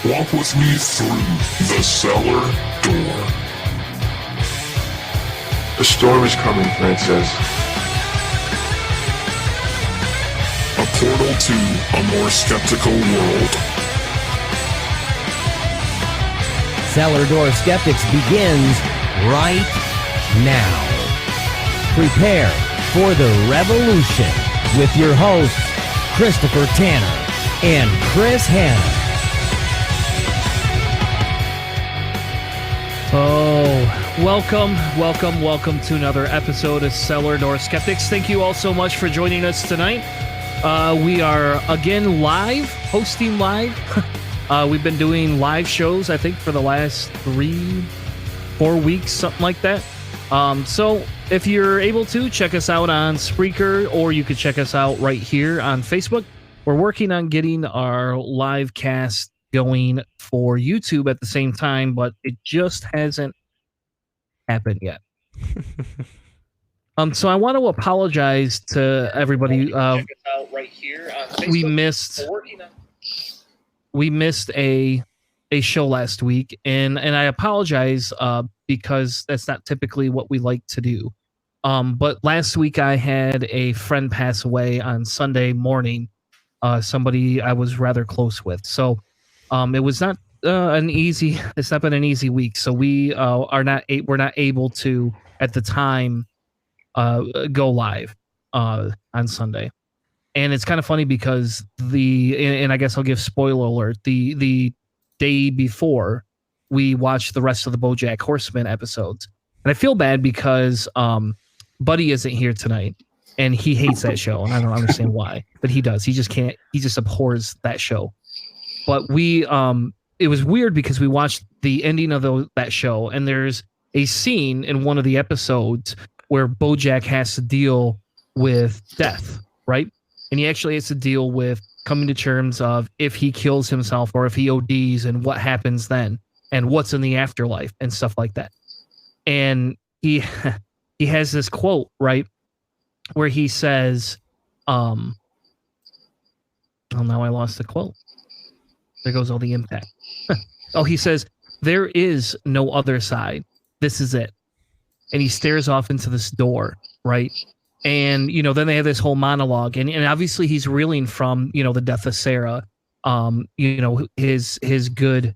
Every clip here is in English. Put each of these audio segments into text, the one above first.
Walk with me through the cellar door. The storm is coming, Francis. A portal to a more skeptical world. Cellar Door Skeptics begins right now. Prepare for the revolution with your hosts, Christopher Tanner and Chris Hanna. Oh, welcome to another episode of Cellar Door Skeptics. Thank you all so much for joining us tonight. We are again hosting live. We've been doing live shows, I think, for the last 3-4 weeks, something like that. So if you're able to, check us out on Spreaker, or you could check us out right here on Facebook. We're working on getting our live cast going for YouTube at the same time, but it just hasn't happened yet. So I want to apologize to everybody. Check us out right here on Facebook. We missed a show last week, and I apologize because that's not typically what we like to do. But last week I had a friend pass away on Sunday morning. Somebody I was rather close with. So it was not it's not been an easy week. So we're not able to at the time go live on Sunday. And it's kind of funny because and I guess I'll give spoiler alert, the day before we watched the rest of the BoJack Horseman episodes. And I feel bad because Buddy isn't here tonight and he hates that show, and I don't understand why, but he does. He just abhors that show. But it was weird because we watched the ending of that show, and there's a scene in one of the episodes where BoJack has to deal with death, right? And he actually has to deal with coming to terms of if he kills himself or if he ODs and what happens then and what's in the afterlife and stuff like that. And he has this quote, right, where he says, oh, now I lost the quote. There goes all the impact. Oh, he says, there is no other side. This is it. And he stares off into this door, right? And, then they have this whole monologue. And obviously he's reeling from, the death of Sarah, his good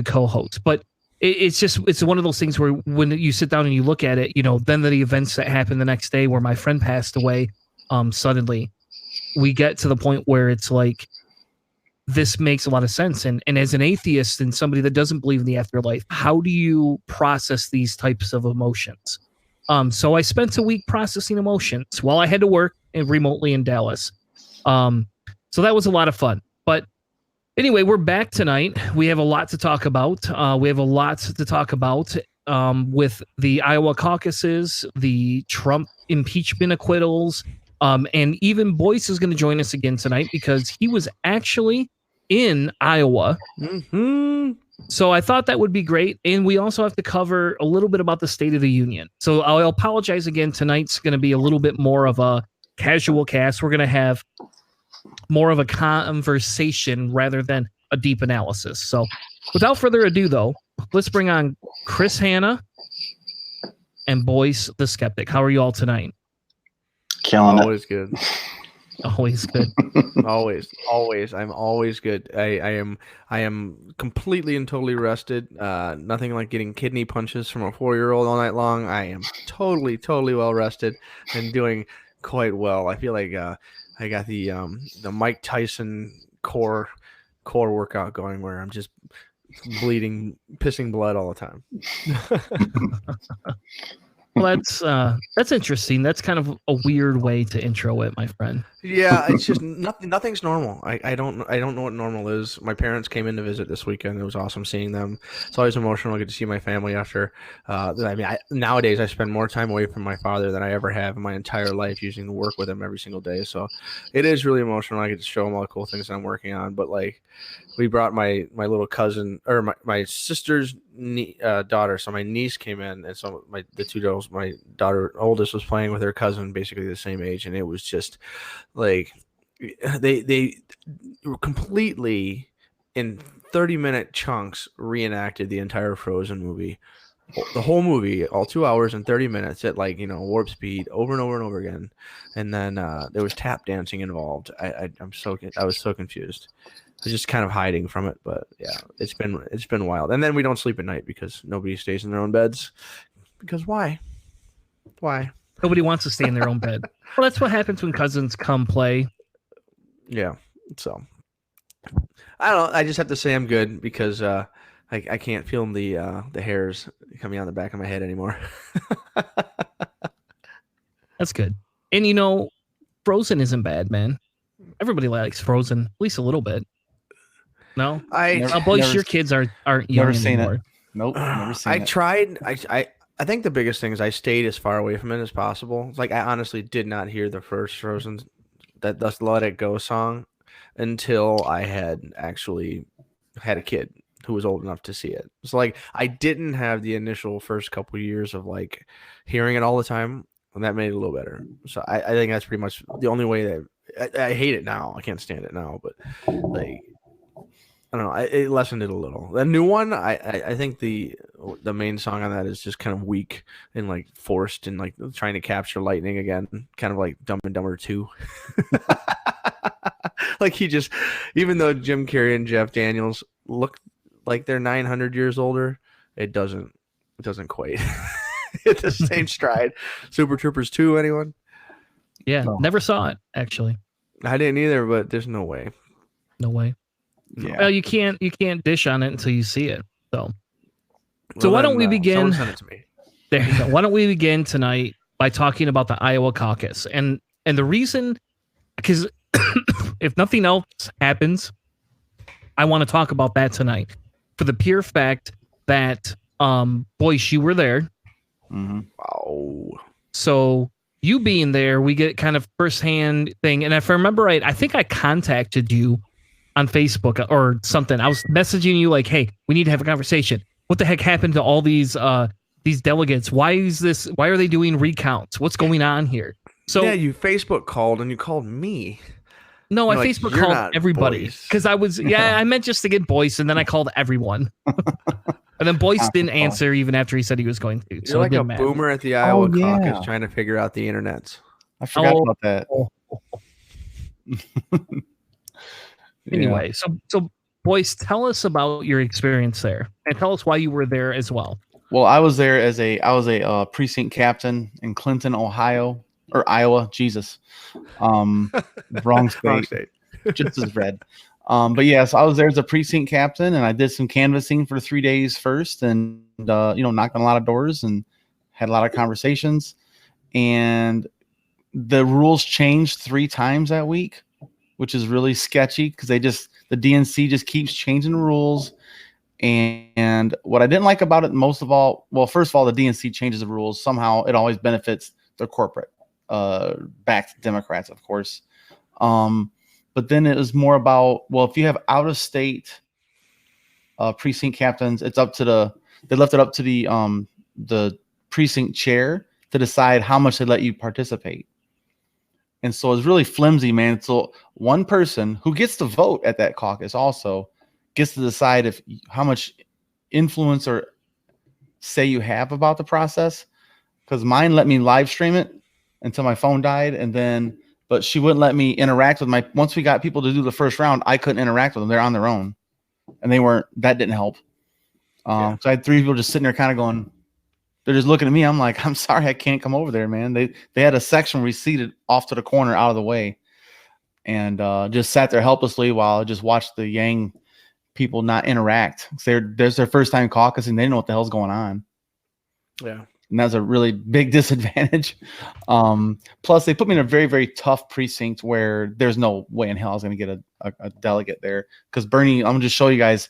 co-host. But it's one of those things where when you sit down and you look at it, then the events that happened the next day where my friend passed away, suddenly we get to the point where it's like, this makes a lot of sense. And as an atheist and somebody that doesn't believe in the afterlife, how do you process these types of emotions? So I spent a week processing emotions while I had to work remotely in Dallas. So that was a lot of fun. But anyway, we're back tonight. We have a lot to talk about. With the Iowa caucuses, the Trump impeachment acquittals, and even Boyce is going to join us again tonight because he was actually in Iowa. Mm-hmm. So I thought that would be great. And we also have to cover a little bit about the State of the Union. So I'll apologize again. Tonight's going to be a little bit more of a casual cast. We're going to have more of a conversation rather than a deep analysis. So without further ado, though, let's bring on Chris Hanna and Boyce the Skeptic. How are you all tonight? Killing it. Always good. Always good. Always. I'm always good. I am completely and totally rested. Nothing like getting kidney punches from a 4-year-old all night long. I am totally well rested and doing quite well. I feel like I got the Mike Tyson core workout going where I'm just bleeding, pissing blood all the time. Well, that's interesting. That's kind of a weird way to intro it, my friend. Yeah, it's just nothing's normal. I don't know what normal is. My parents came in to visit this weekend. It was awesome seeing them. It's always emotional. I get to see my family after. Nowadays I spend more time away from my father than I ever have in my entire life, using to work with him every single day. So it is really emotional. I get to show him all the cool things I'm working on. But like, we brought my little cousin, or my sister's daughter. So my niece came in, and so the two girls, my daughter oldest was playing with her cousin, basically the same age, and it was just like they were completely in 30-minute chunks reenacted the entire Frozen movie. The whole movie, all 2 hours and 30 minutes at warp speed over and over and over again. And then there was tap dancing involved. I was so confused. I was just kind of hiding from it, but yeah, it's been wild. And then we don't sleep at night because nobody stays in their own beds. Because why? Why? Nobody wants to stay in their own bed. Well, that's what happens when cousins come play. Yeah. So I don't know. I just have to say I'm good because I can't feel the hairs coming on the back of my head anymore. That's good. And Frozen isn't bad, man. Everybody likes Frozen, at least a little bit. No, boys, your kids aren't young Never seen anymore. it. Nope, never seen it. I tried. I think the biggest thing is I stayed as far away from it as possible. Like I honestly did not hear the first Frozen, that Let It Go song, until I had actually had a kid who was old enough to see it. So like I didn't have the initial first couple of years of like hearing it all the time, and that made it a little better. So I think that's pretty much the only way that I hate it now. I can't stand it now, but like I don't know. It lessened it a little. The new one, I think the main song on that is just kind of weak and like forced and like trying to capture lightning again, kind of like Dumb and Dumber 2. Like even though Jim Carrey and Jeff Daniels look like they're 900 years older, it doesn't quite hit the same stride. Super Troopers 2, anyone? Yeah, never saw it actually. I didn't either, but there's no way. No way. Yeah. Well, you can't dish on it until you see it. So why don't we begin? Someone send it to me. There you go. Why don't we begin tonight by talking about the Iowa Caucus and the reason, because if nothing else happens, I want to talk about that tonight for the pure fact that Boyce, you were there. Mm-hmm. Wow. So you being there, we get kind of firsthand thing. And if I remember right, I think I contacted you on Facebook or something. I was messaging you like, hey, we need to have a conversation. What the heck happened to all these delegates? Why are they doing recounts? What's going on here? So yeah, you Facebook called and you called me. No, I You're like, Facebook "You're called not everybody Boyce." because I was I meant just to get Boyce, and then I called everyone. And then Boyce didn't answer even after he said he was going to. You're So like it a didn't matter. boomer at the Iowa yeah. Caucus trying to figure out the internets. I forgot Oh. about that. Anyway, so Boyce, tell us about your experience there, and tell us why you were there as well. Well, I was there I was a precinct captain in Clinton, Ohio, or Iowa. Jesus, wrong state. Wrong state. Just as red. But yeah, so I was there as a precinct captain, and I did some canvassing for 3 days first, and knocked on a lot of doors and had a lot of conversations. And the rules changed 3 times that week, which is really sketchy because the DNC just keeps changing the rules. And what I didn't like about it most of all, well, first of all, the DNC changes the rules. Somehow it always benefits the corporate backed Democrats, of course. But then it was more about, well, if you have out of state precinct captains, they left it up to the precinct chair to decide how much they let you participate. And so it's really flimsy, man. So one person who gets to vote at that caucus also gets to decide how much influence or say you have about the process. Because mine let me live stream it until my phone died, but she wouldn't let me interact with once we got people to do the first round, I couldn't interact with them. They're on their own. And that didn't help. So I had 3 people just sitting there kind of going, they're just looking at me. I'm like, I'm sorry, I can't come over there, man. They had a section where we seated off to the corner out of the way and just sat there helplessly while I just watched the Yang people not interact. There's their first time caucus and they didn't know what the hell's going on. Yeah. And that's a really big disadvantage. Plus, they put me in a very, very tough precinct where there's no way in hell I was going to get a delegate there. Because Bernie, I'm going to just show you guys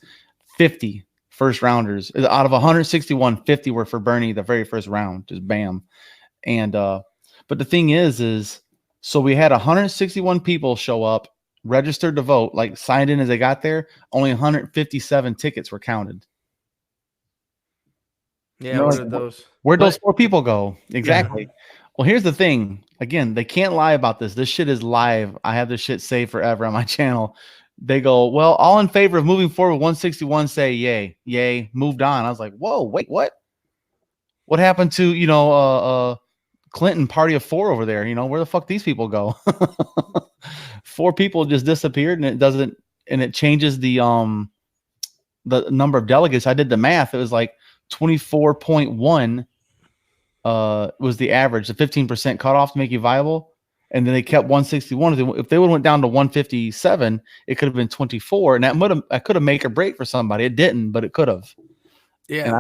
50 first rounders. Out of 161, 50 were for Bernie the very first round. Just bam. And but the thing is so we had 161 people show up, registered to vote, like signed in as they got there. Only 157 tickets were counted. Yeah, Where'd those 4 people go? Exactly. Yeah. Well, here's the thing. Again, they can't lie about this. This shit is live. I have this shit saved forever on my channel. they go, well, all in favor of moving forward with 161 say yay. Yay. Moved on. I was like, whoa, wait, what? What happened to, Clinton party of 4 over there? Where the fuck these people go? 4 people just disappeared, and it changes the number of delegates. I did the math. It was like 24.1 was the average, the 15% cutoff to make you viable. And then they kept 161. If they would have went down to 157, it could have been 24, and that could have make or break for somebody. It didn't, but it could have. Yeah.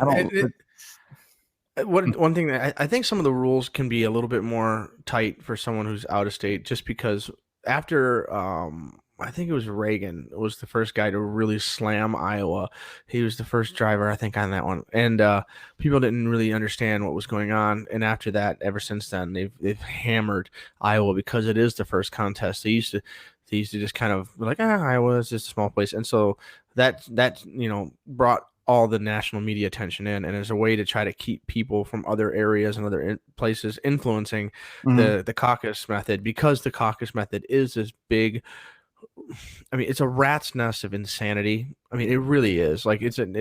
One thing that I think some of the rules can be a little bit more tight for someone who's out of state, just because after I think it was Reagan was the first guy to really slam Iowa. He was the first driver, I think, on that one, and people didn't really understand what was going on. And after that, ever since then, they've hammered Iowa because it is the first contest. They used to just kind of be like, Iowa is just a small place, and so that brought all the national media attention in, and as a way to try to keep people from other areas and other places influencing the caucus method, because the caucus method is this big. I mean, it's a rat's nest of insanity. I mean, it really is. Like it's an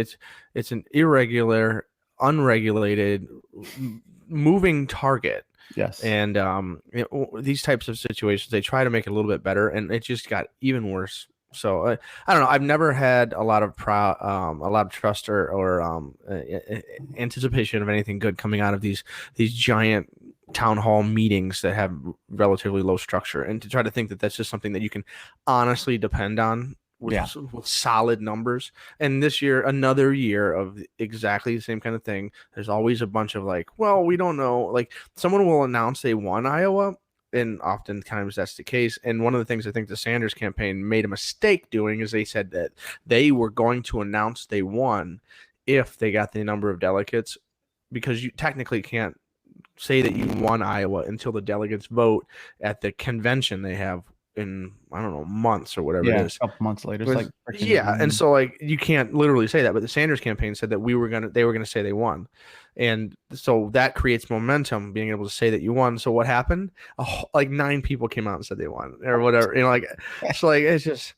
irregular, unregulated, moving target. Yes. And these types of situations, they try to make it a little bit better, and it just got even worse. So I don't know. I've never had a lot of trust or anticipation of anything good coming out of these giant town hall meetings that have relatively low structure, and to try to think that that's just something that you can honestly depend on with solid numbers. And this year, another year of exactly the same kind of thing. There's always a bunch of like, well, we don't know. Like someone will announce they won Iowa, and oftentimes that's the case. And one of the things I think the Sanders campaign made a mistake doing is they said that they were going to announce they won if they got the number of delegates, because you technically can't say that you won Iowa until the delegates vote at the convention they have in, I don't know, months or whatever it is. A couple months later. And so like you can't literally say that, but the Sanders campaign said that they were gonna say they won. And so that creates momentum, being able to say that you won. So what happened? Like 9 people came out and said they won or whatever. It's just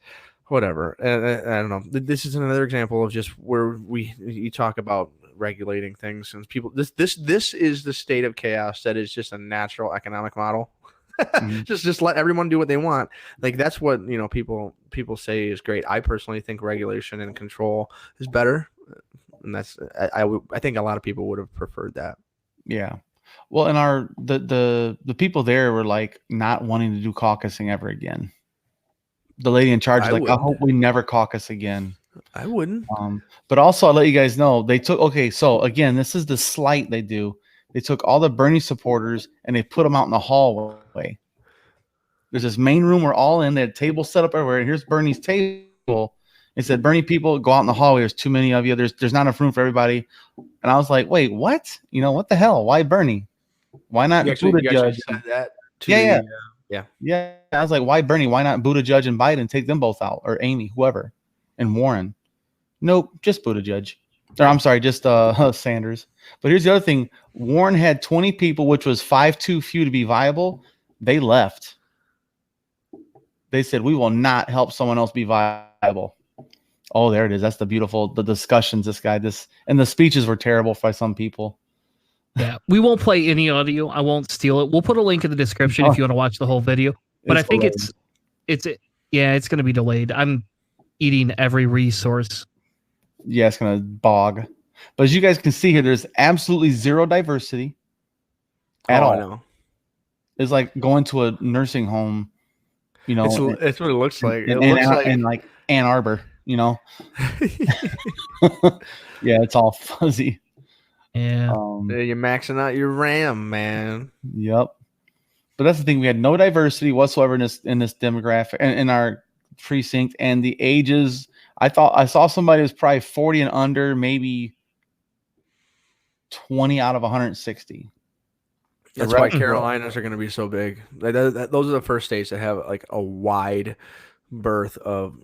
whatever. And I don't know. This is another example of just where you talk about regulating things, and people. This is the state of chaos that is just a natural economic model. just let everyone do what they want. Like that's what people say is great. I personally think regulation and control is better. And that's I think a lot of people would have preferred that. Yeah. Well, and the people there were like not wanting to do caucusing ever again. The lady in charge is like, I hope we never caucus again. I wouldn't. But also I'll let you guys know so again, this is the slight they do. They took all the Bernie supporters and they put them out in the hallway. There's this main room we're all in. They had tables set up everywhere. And here's Bernie's table. They said, Bernie people, go out in the hallway. There's too many of you. There's not enough room for everybody. And I was like, wait, what? What the hell? Why Bernie? Why not Buttigieg? Said that yeah. I was like, why Bernie? Why not Buttigieg and Biden? Take them both out, or Amy, whoever, and Warren. Nope, just Buttigieg. Or I'm sorry, just Sanders. But here's the other thing. Warren had 20 people, which was 5 too few to be viable. They left. They said, we will not help someone else be viable. Oh, there it is. That's the discussions and the speeches were terrible for some people. Yeah, we won't play any audio. I won't steal it. We'll put a link in the description if you want to watch the whole video. But I think it's going to be delayed. I'm eating every resource. Yeah, it's going to bog. But as you guys can see here, there's absolutely zero diversity at all. I know. It's like going to a nursing home. It's what it looks like. In like Ann Arbor. Yeah, it's all fuzzy. Yeah. You're maxing out your RAM, man. Yep. But that's the thing. We had no diversity whatsoever in this demographic and in our precinct, and the ages. I thought I saw somebody who was probably 40 and under, maybe 20 out of 160. That's why Carolinas are going to be so big. Like those are the first states that have like a wide berth of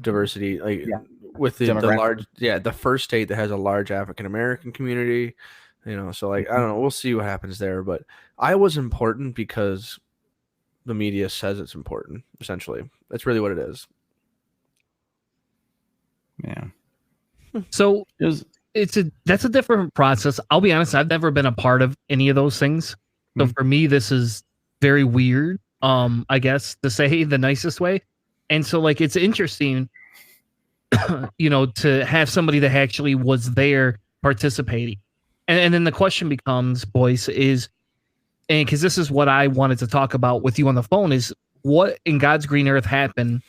diversity, with the large, the first state that has a large African American community, so like I don't know, we'll see what happens there. But Iowa's important because the media says it's important. Essentially, that's really what it is. Yeah. So It was, that's a different process. I'll be honest, I've never been a part of any of those things. So for me, this is very weird, I guess, to say the nicest way. And so, like, it's interesting, to have somebody that actually was there participating. And then the question becomes, Boyce, and because this is what I wanted to talk about with you on the phone, is what in God's green earth happened?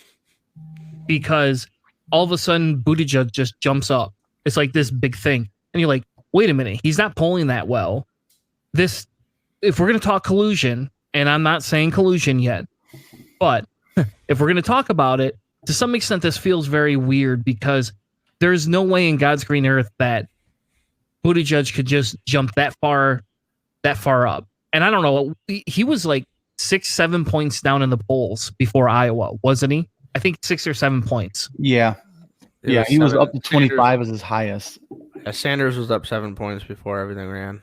Because all of a sudden, Buttigieg just jumps up. It's like this big thing. And you're like, wait a minute, he's not polling that well. If we're going to talk collusion, and I'm not saying collusion yet, but if we're going to talk about it, to some extent, this feels very weird because there's no way in God's green earth that Buttigieg could just jump that far up. And I don't know, he was like 6-7 points down in the polls before Iowa, wasn't he? I think 6 or 7 points. yeah. Yeah, he was up to 25 as his highest. Yeah, Sanders was up 7 points before everything ran.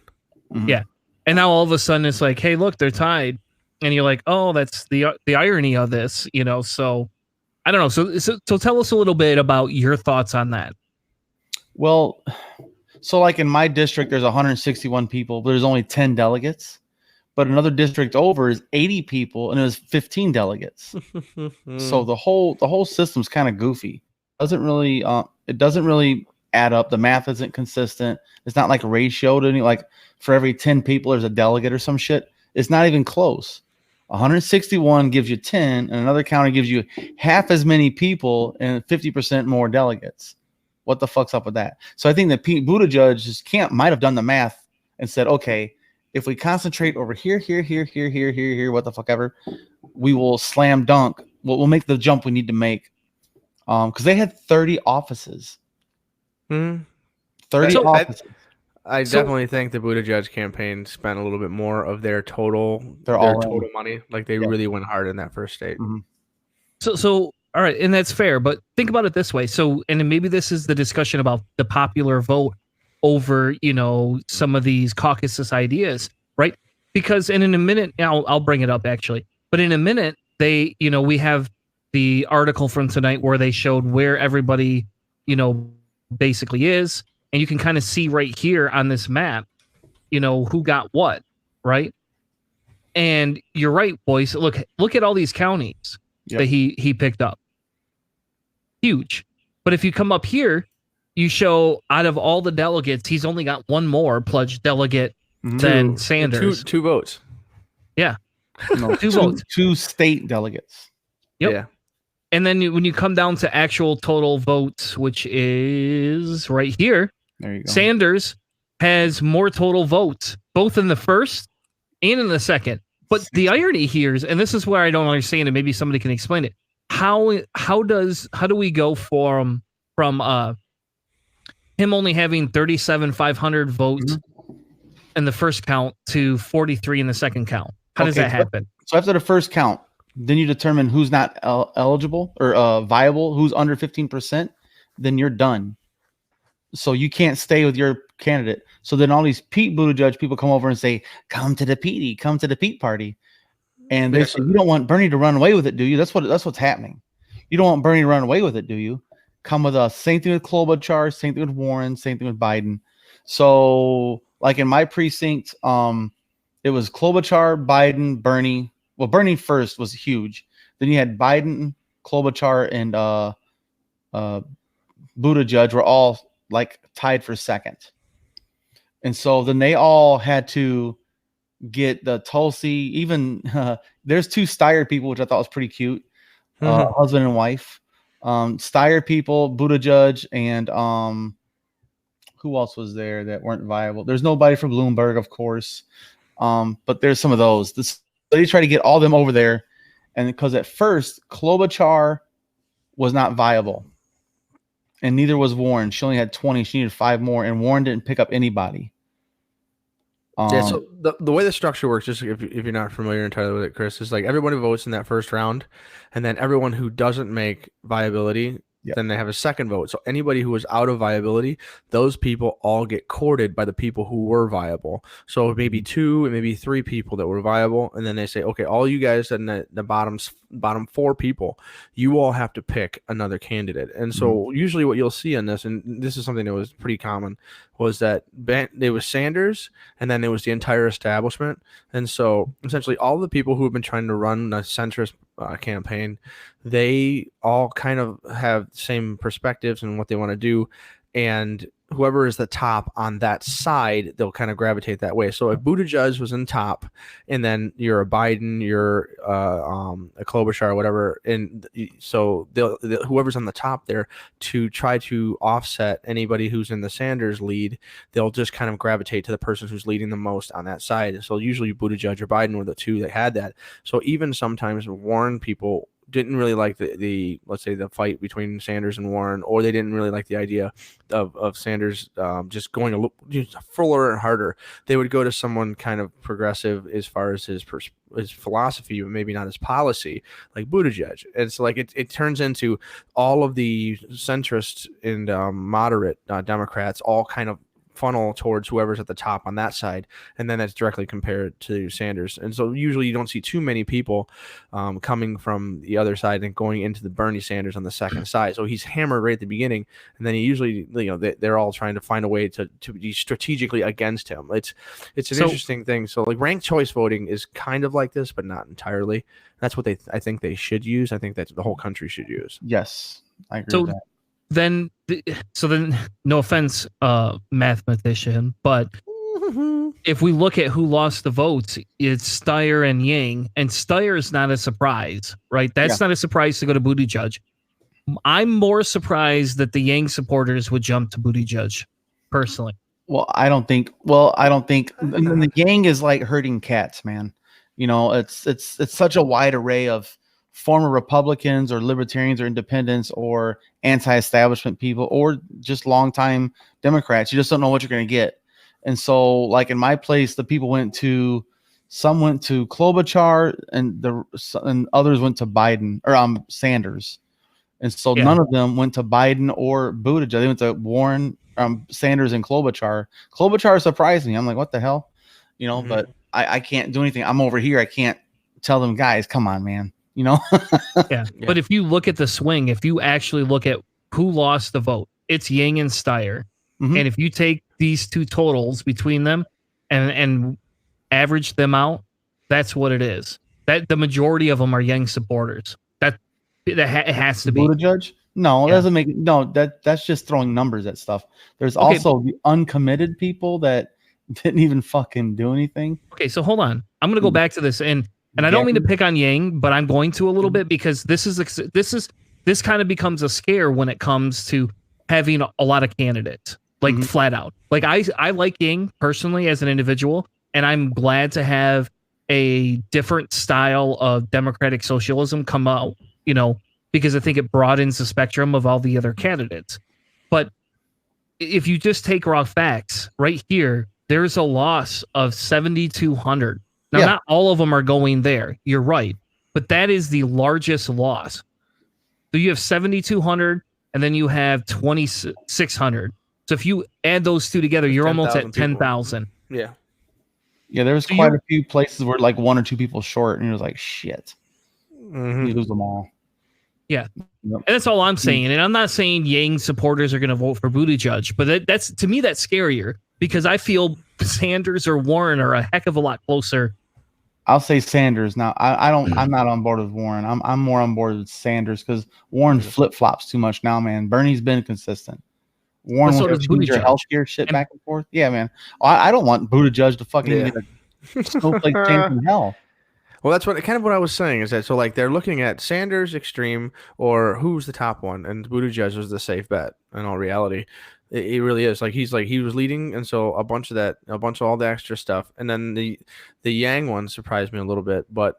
Mhm. Yeah. And now all of a sudden it's like, hey, look, they're tied. And you're like, oh, that's the irony of this, so I don't know. So tell us a little bit about your thoughts on that. Well, so like in my district, there's 161 people, but there's only 10 delegates. But another district over is 80 people, and it was 15 delegates. So the whole system's kind of goofy. It doesn't really add up. The math isn't consistent. It's not like ratioed any, like for every 10 people there's a delegate or some shit. It's not even close. 161 gives you 10, and another county gives you half as many people and 50% more delegates. What the fuck's up with that? So I think that Pete Buttigieg's camp might have done the math and said, okay, if we concentrate over here, what the fuck ever, we will slam dunk. We'll make the jump we need to make. Because they had 30 offices. 30 offices. I definitely think the Buttigieg campaign spent a little bit more of their total money. Like they really went hard in that first state. Mm-hmm. So all right, and that's fair, but think about it this way. So, and maybe this is the discussion about the popular vote over, some of these caucuses ideas, right? Because in a minute, I'll bring it up actually, but in a minute, we have the article from tonight where they showed where everybody, basically is. And you can kind of see right here on this map, who got what, right? And you're right, boys. Look at all these counties that he picked up. Huge. But if you come up here, you show out of all the delegates, he's only got one more pledged delegate than Sanders. Two votes. Yeah. No, two votes. 2 state delegates. Yep. Yeah. And then when you come down to actual total votes, which is right here, There you go. Sanders has more total votes, both in the first and in the second. But the irony here is, and this is where I don't understand it, maybe somebody can explain it. How do we go from him only having 37,500 votes in the first count to 43 in the second count? How does that happen? So after the first count, then you determine who's not eligible or viable, who's under 15%, then you're done. So you can't stay with your candidate. So then all these Pete Buttigieg people come over and say, come to the Pete party. And they say, you don't want Bernie to run away with it, do you? That's what's happening. You don't want Bernie to run away with it, do you? Come with us. Same thing with Klobuchar, same thing with Warren, same thing with Biden. So like in my precinct, it was Klobuchar, Biden, Bernie. Well, Bernie first was huge. Then you had Biden, Klobuchar, and Buttigieg were all like tied for second. And so then they all had to get the Tulsi, even there's 2 Steyer people, which I thought was pretty cute. Husband and wife. Steyer people, Buttigieg, and who else was there that weren't viable? There's nobody from Bloomberg, of course. But there's some of those. They try to get all them over there. And because at first Klobuchar was not viable. And neither was Warren. She only had 20. She needed 5 more. And Warren didn't pick up anybody. So the way the structure works, just if you're not familiar entirely with it, Chris, is like everybody votes in that first round. And then everyone who doesn't make viability Yep. Then they have a second vote. So anybody who was out of viability, those people all get courted by the people who were viable. So maybe 2 and maybe 3 people that were viable, and then they say, okay, all you guys in the bottom 4 people, you all have to pick another candidate. And so usually what you'll see in this, and this is something that was pretty common, was that there was Sanders, and then there was the entire establishment. And so essentially all the people who have been trying to run a centrist campaign, they all kind of have the same perspectives and what they want to do, and whoever is the top on that side, they'll kind of gravitate that way. So if Buttigieg was in top, and then you're a Biden, you're a Klobuchar or whatever, and so whoever's on the top there, to try to offset anybody who's in the Sanders lead, they'll just kind of gravitate to the person who's leading the most on that side. And so usually Buttigieg or Biden were the two that had that. So even sometimes Warren people didn't really like the let's say the fight between Sanders and Warren, or they didn't really like the idea of Sanders just going a little fuller and harder. They would go to someone kind of progressive as far as his philosophy, but maybe not his policy, like Buttigieg. And so like it turns into all of the centrist and moderate Democrats all kind of funnel towards whoever's at the top on that side, and then that's directly compared to Sanders. And so usually you don't see too many people coming from the other side and going into the Bernie Sanders on the second side. So he's hammered right at the beginning, and then he usually, they're all trying to find a way to be strategically against him. It's an interesting thing. So like ranked choice voting is kind of like this, but not entirely. That's what I think they should use. I think that the whole country should use. Yes, I agree with that. Then, no offense, mathematician, but if we look at who lost the votes, it's Steyer and Yang, and Steyer is not a surprise, right? That's not a surprise to go to Buttigieg. I'm more surprised that the Yang supporters would jump to Buttigieg, personally. I don't think the Yang is like herding cats, man. It's such a wide array of former Republicans or libertarians or independents or anti-establishment people or just longtime Democrats. You just don't know what you're going to get. And so like in my place, the people some went to Klobuchar and others went to Biden or Sanders. And so none of them went to Biden or Buttigieg. They went to Warren, Sanders, and Klobuchar. Klobuchar surprised me. I'm like, what the hell? But I can't do anything. I'm over here. I can't tell them, guys, come on, man. Yeah. But if you look at the swing, if you actually look at who lost the vote, it's Yang and Steyer. And if you take these two totals between them and average them out, that's what it is. That the majority of them are Yang supporters. It has to be. Buttigieg? No, it doesn't make that's just throwing numbers at stuff. There's also the uncommitted people that didn't even fucking do anything. Okay, so hold on. I'm gonna go back to this and I don't mean to pick on Yang, but I'm going to a little bit because this kind of becomes a scare when it comes to having a lot of candidates, like flat out. Like I like Yang personally as an individual, and I'm glad to have a different style of democratic socialism come out, because I think it broadens the spectrum of all the other candidates. But if you just take raw facts right here, there's a loss of 7,200. Now, not all of them are going there. You're right. But that is the largest loss. So you have 7,200 and then you have 2,600. So if you add those two together, you're almost at 10,000. Yeah. Yeah, there was quite a few places where like one or two people short and it was like, shit. You lose them all. Yeah. Yep. And that's all I'm saying. And I'm not saying Yang supporters are going to vote for Buttigieg, but that's to me, that's scarier because I feel Sanders or Warren are a heck of a lot closer. I'll say Sanders. Now, I'm not on board with Warren. I'm more on board with Sanders because Warren flip-flops too much now, man. Bernie's been consistent. Warren will change your healthcare shit back and forth. Yeah, man. I don't want Buttigieg to fucking get a snowflake chance in hell. Well, that's what I was saying is that so like they're looking at Sanders extreme or who's the top one, and Buttigieg was the safe bet in all reality. It really is. Like he was leading, and so a bunch of all the extra stuff, and then the Yang one surprised me a little bit, but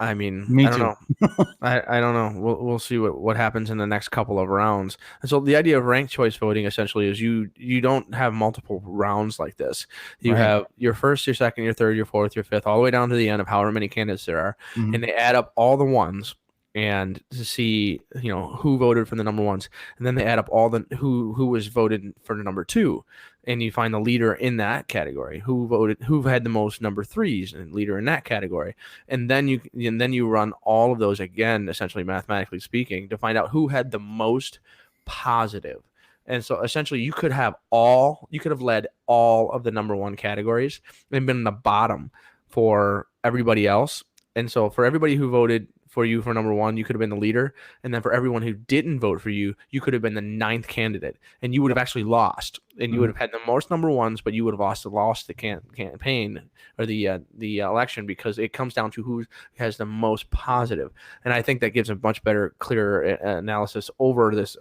I mean, I don't know. I don't know. We'll see what happens in the next couple of rounds. And so the idea of ranked choice voting essentially is you don't have multiple rounds like this. You have your first, your second, your third, your fourth, your fifth, all the way down to the end of however many candidates there are, and they add up all the ones. and to see, who voted for the number ones, and then they add up all the who was voted for the number two, and you find the leader in that category, who had the most number threes and leader in that category, and then you run all of those again, essentially mathematically speaking, to find out who had the most positive. And so essentially you could have led all of the number one categories and been in the bottom for everybody else. And so for everybody who voted for you for number one, you could have been the leader. And then for everyone who didn't vote for you, you could have been the ninth candidate, and you would have actually lost. And you would have had the most number ones, but you would have lost the campaign or the election, because it comes down to who has the most positive. And I think that gives a much better, clearer analysis over this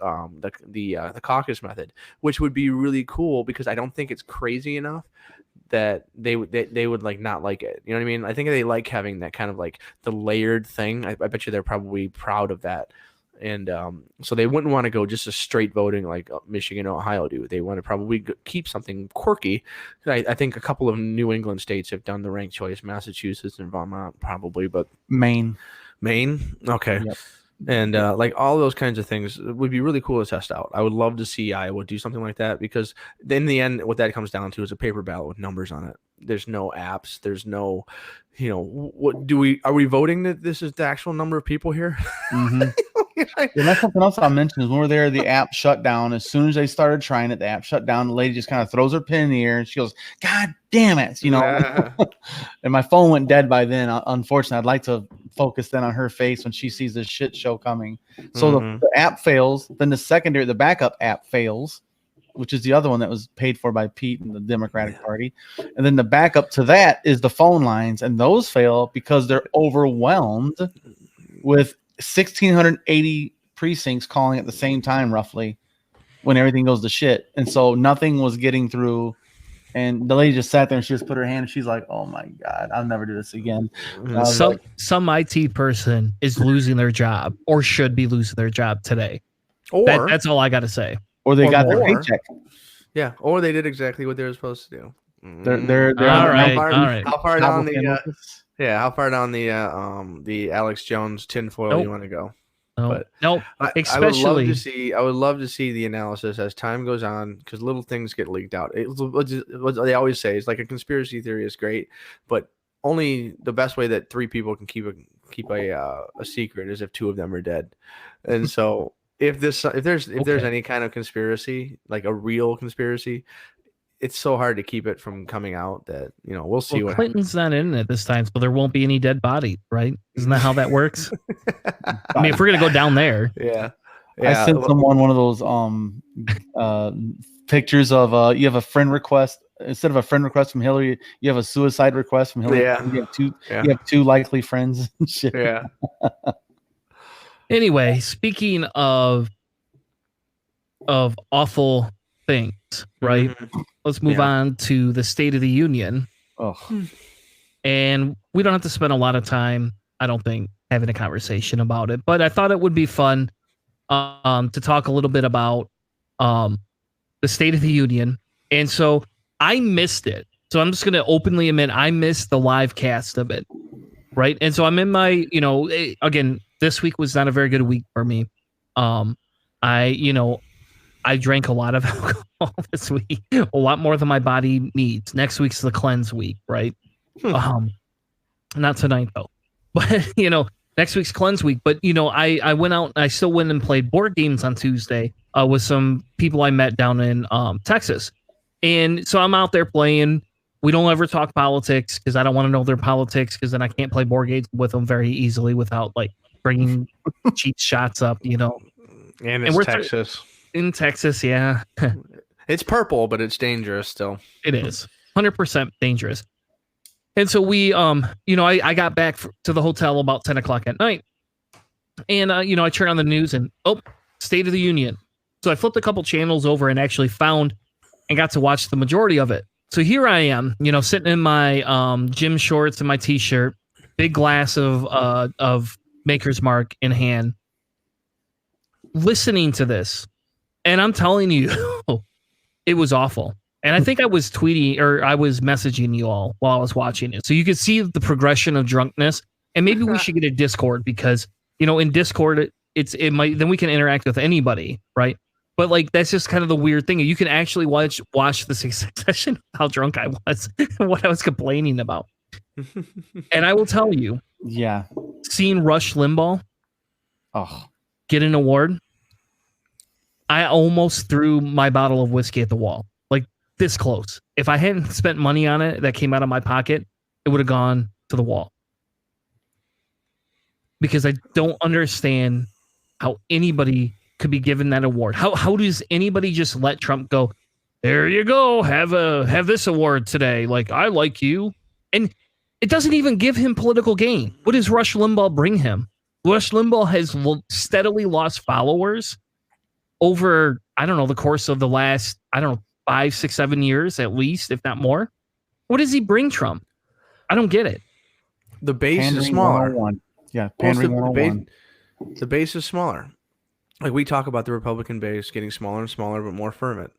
the caucus method, which would be really cool, because I don't think it's crazy enough that they would like not like it. You know what I mean? I think they like having that kind of like the layered thing. I bet you they're probably proud of that. And so they wouldn't want to go just a straight voting like Michigan or Ohio do. They want to probably keep something quirky. I think a couple of New England states have done the ranked choice, Massachusetts and Vermont probably, but Maine. Okay. Yep. And like all those kinds of things would be really cool to test out. I would love to see Iowa do something like that, because in the end, what that comes down to is a paper ballot with numbers on it. There's no apps. There's no, are we voting that this is the actual number of people here? Mm-hmm. And that's something else I'll mention is when we were there, the app shut down. As soon as they started trying it, the app shut down. The lady just kind of throws her pin in the air and she goes, "God damn it." And my phone went dead by then. Unfortunately, I'd like to focus then on her face when she sees this shit show coming. So the app fails. Then the backup app fails, which is the other one that was paid for by Pete and the Democratic Party. And then the backup to that is the phone lines, and those fail because they're overwhelmed with 1,680 precincts calling at the same time, roughly, when everything goes to shit. And so nothing was getting through. And the lady just sat there and she just put her hand and she's like, "Oh my God, I'll never do this again." Some IT person is losing their job or should be losing their job today. Or that's all I got to say. Or they got their paycheck. Yeah, or they did exactly what they were supposed to do. They're all right. How far down the Alex Jones tinfoil you want to go? Nope. Especially, I would love to see the analysis as time goes on, because little things get leaked out. What they always say is like a conspiracy theory is great, but only the best way that three people can keep a secret is if two of them are dead. And so if there's any kind of conspiracy, like a real conspiracy, it's so hard to keep it from coming out that, we'll see what Clinton's not in it this time, so there won't be any dead body, right? Isn't that how that works? I mean, if we're going to go down there. Yeah. I sent someone one of those pictures of you have a friend request. Instead of a friend request from Hillary, you have a suicide request from Hillary. Yeah. You have two likely friends and shit. Yeah. Anyway, speaking of awful things, right? Mm-hmm. Let's move on to the State of the Union. Oh. And we don't have to spend a lot of time, I don't think, having a conversation about it. But I thought it would be fun to talk a little bit about the State of the Union. And so I missed it. So I'm just going to openly admit I missed the live cast of it. Right. And so I'm in my, again, this week was not a very good week for me. I drank a lot of alcohol this week, a lot more than my body needs. Next week's the cleanse week, right? Not tonight though, but next week's cleanse week. But I went out and I still went and played board games on Tuesday with some people I met down in Texas, and so I'm out there playing. We don't ever talk politics because I don't want to know their politics, because then I can't play board games with them very easily without like bringing cheap shots up, And it's Texas. In Texas, yeah. It's purple, but it's dangerous still. It is 100% dangerous. And so we, I got back to the hotel about 10 o'clock at night, and I turned on the news and State of the Union. So I flipped a couple channels over and actually found and got to watch the majority of it. So here I am, sitting in my gym shorts and my t-shirt, big glass of Maker's Mark in hand, listening to this. And I'm telling you, it was awful. And I think I was tweeting or I was messaging you all while I was watching it. So you could see the progression of drunkenness. And maybe we should get a Discord, because in Discord, it might, then we can interact with anybody, right? But like, that's just kind of the weird thing. You can actually watch the Succession, how drunk I was, what I was complaining about. And I will tell you, Yeah. seeing Rush Limbaugh get an award, I almost threw my bottle of whiskey at the wall. Like, this close. If I hadn't spent money on it that came out of my pocket, it would have gone to the wall. Because I don't understand how anybody could be given that award. How does anybody just let Trump go, there you go, have this award today, like, I like you? And it doesn't even give him political gain. What does Rush Limbaugh bring him? Rush Limbaugh has steadily lost followers over, I don't know, the course of the last, 5, 6, 7 years at least, if not more. What does he bring Trump? I don't get it. The base Pandering is smaller. 101. Yeah, pandering 101. The base is smaller. Like, we talk about the Republican base getting smaller and smaller, but more fervent.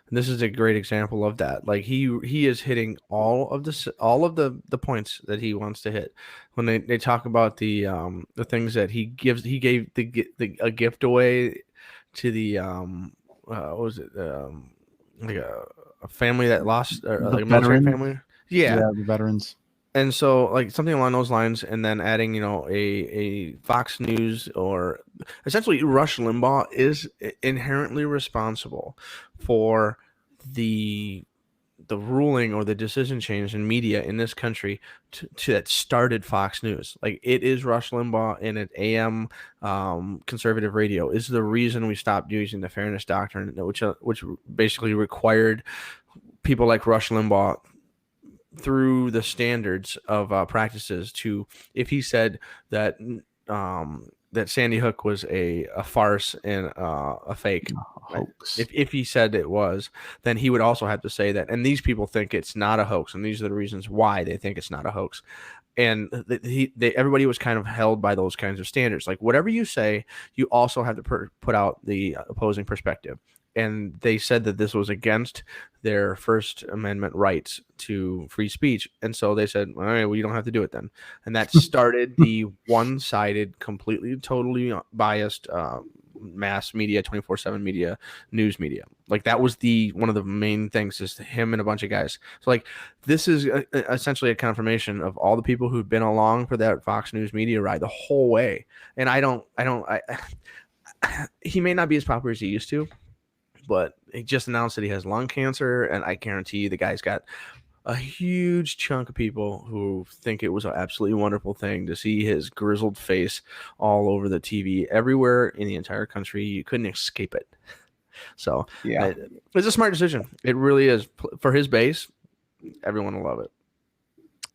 And this is a great example of that. Like, he is hitting all of the points that he wants to hit. When they talk about the things that he gave a gift away to the what was it, like a family that lost, or like a military family. Yeah, the veterans. And so, like, something along those lines, and then adding, a Fox News, or essentially Rush Limbaugh is inherently responsible for the ruling or the decision change in media in this country to that started Fox News. Like, it is Rush Limbaugh and an AM conservative radio is the reason we stopped using the fairness doctrine, which basically required people like Rush Limbaugh through the standards of practices to, if he said that that Sandy Hook was a farce and a fake hoax, if he said it was, then he would also have to say that, and these people think it's not a hoax, and these are the reasons why they think it's not a hoax. And everybody was kind of held by those kinds of standards. Like, whatever you say, you also have to put out the opposing perspective. And they said that this was against their First Amendment rights to free speech. And so they said, all right, well, you don't have to do it then. And that started the one-sided, completely, totally biased mass media, 24/7 media, news media. Like, that was one of the main things, is him and a bunch of guys. So, like, this is essentially a confirmation of all the people who've been along for that Fox News media ride the whole way. And he may not be as popular as he used to, but he just announced that he has lung cancer, and I guarantee you the guy's got a huge chunk of people who think it was an absolutely wonderful thing to see his grizzled face all over the TV everywhere in the entire country. You couldn't escape it. So, yeah, it's a smart decision. It really is. For his base, everyone will love it.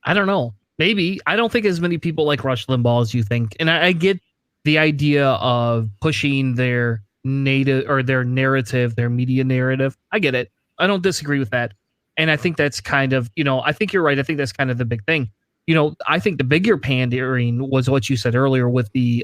I don't know. Maybe. I don't think as many people like Rush Limbaugh as you think. And I get the idea of pushing their native or their narrative, their media narrative. I get it. I don't disagree with that. And I think that's kind of, I think you're right. I think that's kind of the big thing. I think the bigger pandering was what you said earlier with the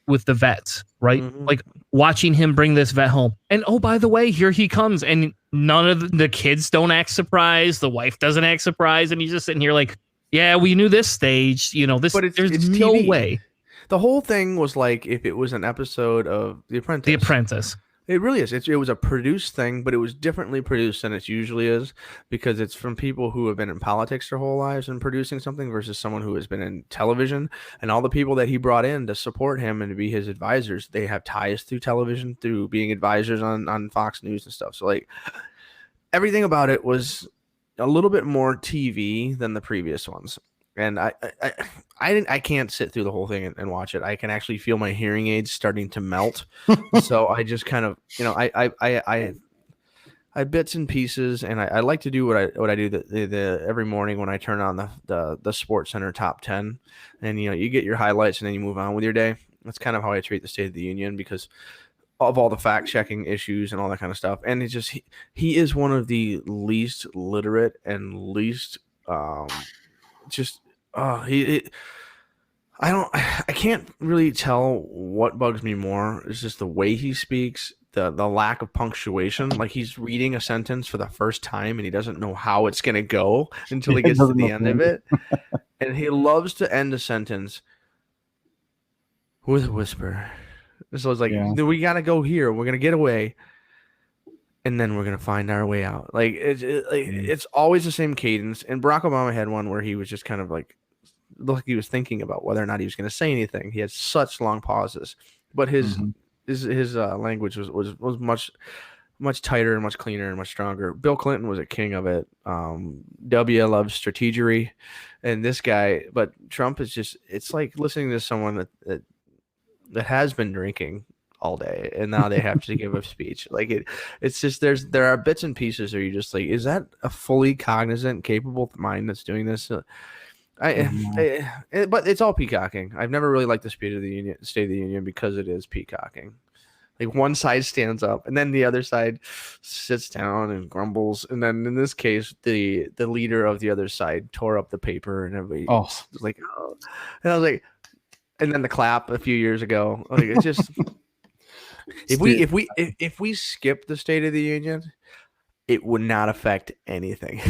vets, right? Mm-hmm. Like, watching him bring this vet home. And, oh, by the way, here he comes. And none of the kids don't act surprised. The wife doesn't act surprised. And he's just sitting here like, yeah, we knew this stage, this, but there's no way. The whole thing was like if it was an episode of The Apprentice. The Apprentice. It really is. It was a produced thing, but it was differently produced than it usually is, because it's from people who have been in politics their whole lives and producing something versus someone who has been in television. And all the people that he brought in to support him and to be his advisors, they have ties through television, through being advisors on Fox News and stuff. So, like, everything about it was a little bit more TV than the previous ones. And I can't sit through the whole thing and watch it. I can actually feel my hearing aids starting to melt. So I just kind of, I bits and pieces, and I like to do what I do the every morning when I turn on the Sports Center Top 10, and you get your highlights and then you move on with your day. That's kind of how I treat the State of the Union, because of all the fact checking issues and all that kind of stuff. And it's just he is one of the least literate and least I can't really tell what bugs me more. It's just the way he speaks, the lack of punctuation. Like, he's reading a sentence for the first time and he doesn't know how it's going to go until he gets to the end of it. And he loves to end a sentence with a whisper. So it's like, Yeah. we got to go here. We're going to get away. And then we're going to find our way out. Like, it's always the same cadence. And Barack Obama had one where he was just kind of like, looked like he was thinking about whether or not he was going to say anything. He had such long pauses. But his language was much tighter and much cleaner and much stronger. Bill Clinton was a king of it. W loves strategery, and this guy. But Trump is just, it's like listening to someone that has been drinking all day, and now they have to give a speech. Like it's just there are bits and pieces where you're just like, is that a fully cognizant, capable mind that's doing this? But it's all peacocking. I've never really liked the State of the Union because it is peacocking. Like one side stands up, and then the other side sits down and grumbles. And then in this case, the leader of the other side tore up the paper, and everybody was like, oh. And I was like, and then the clap a few years ago. Like, it's just if we skip the State of the Union, it would not affect anything.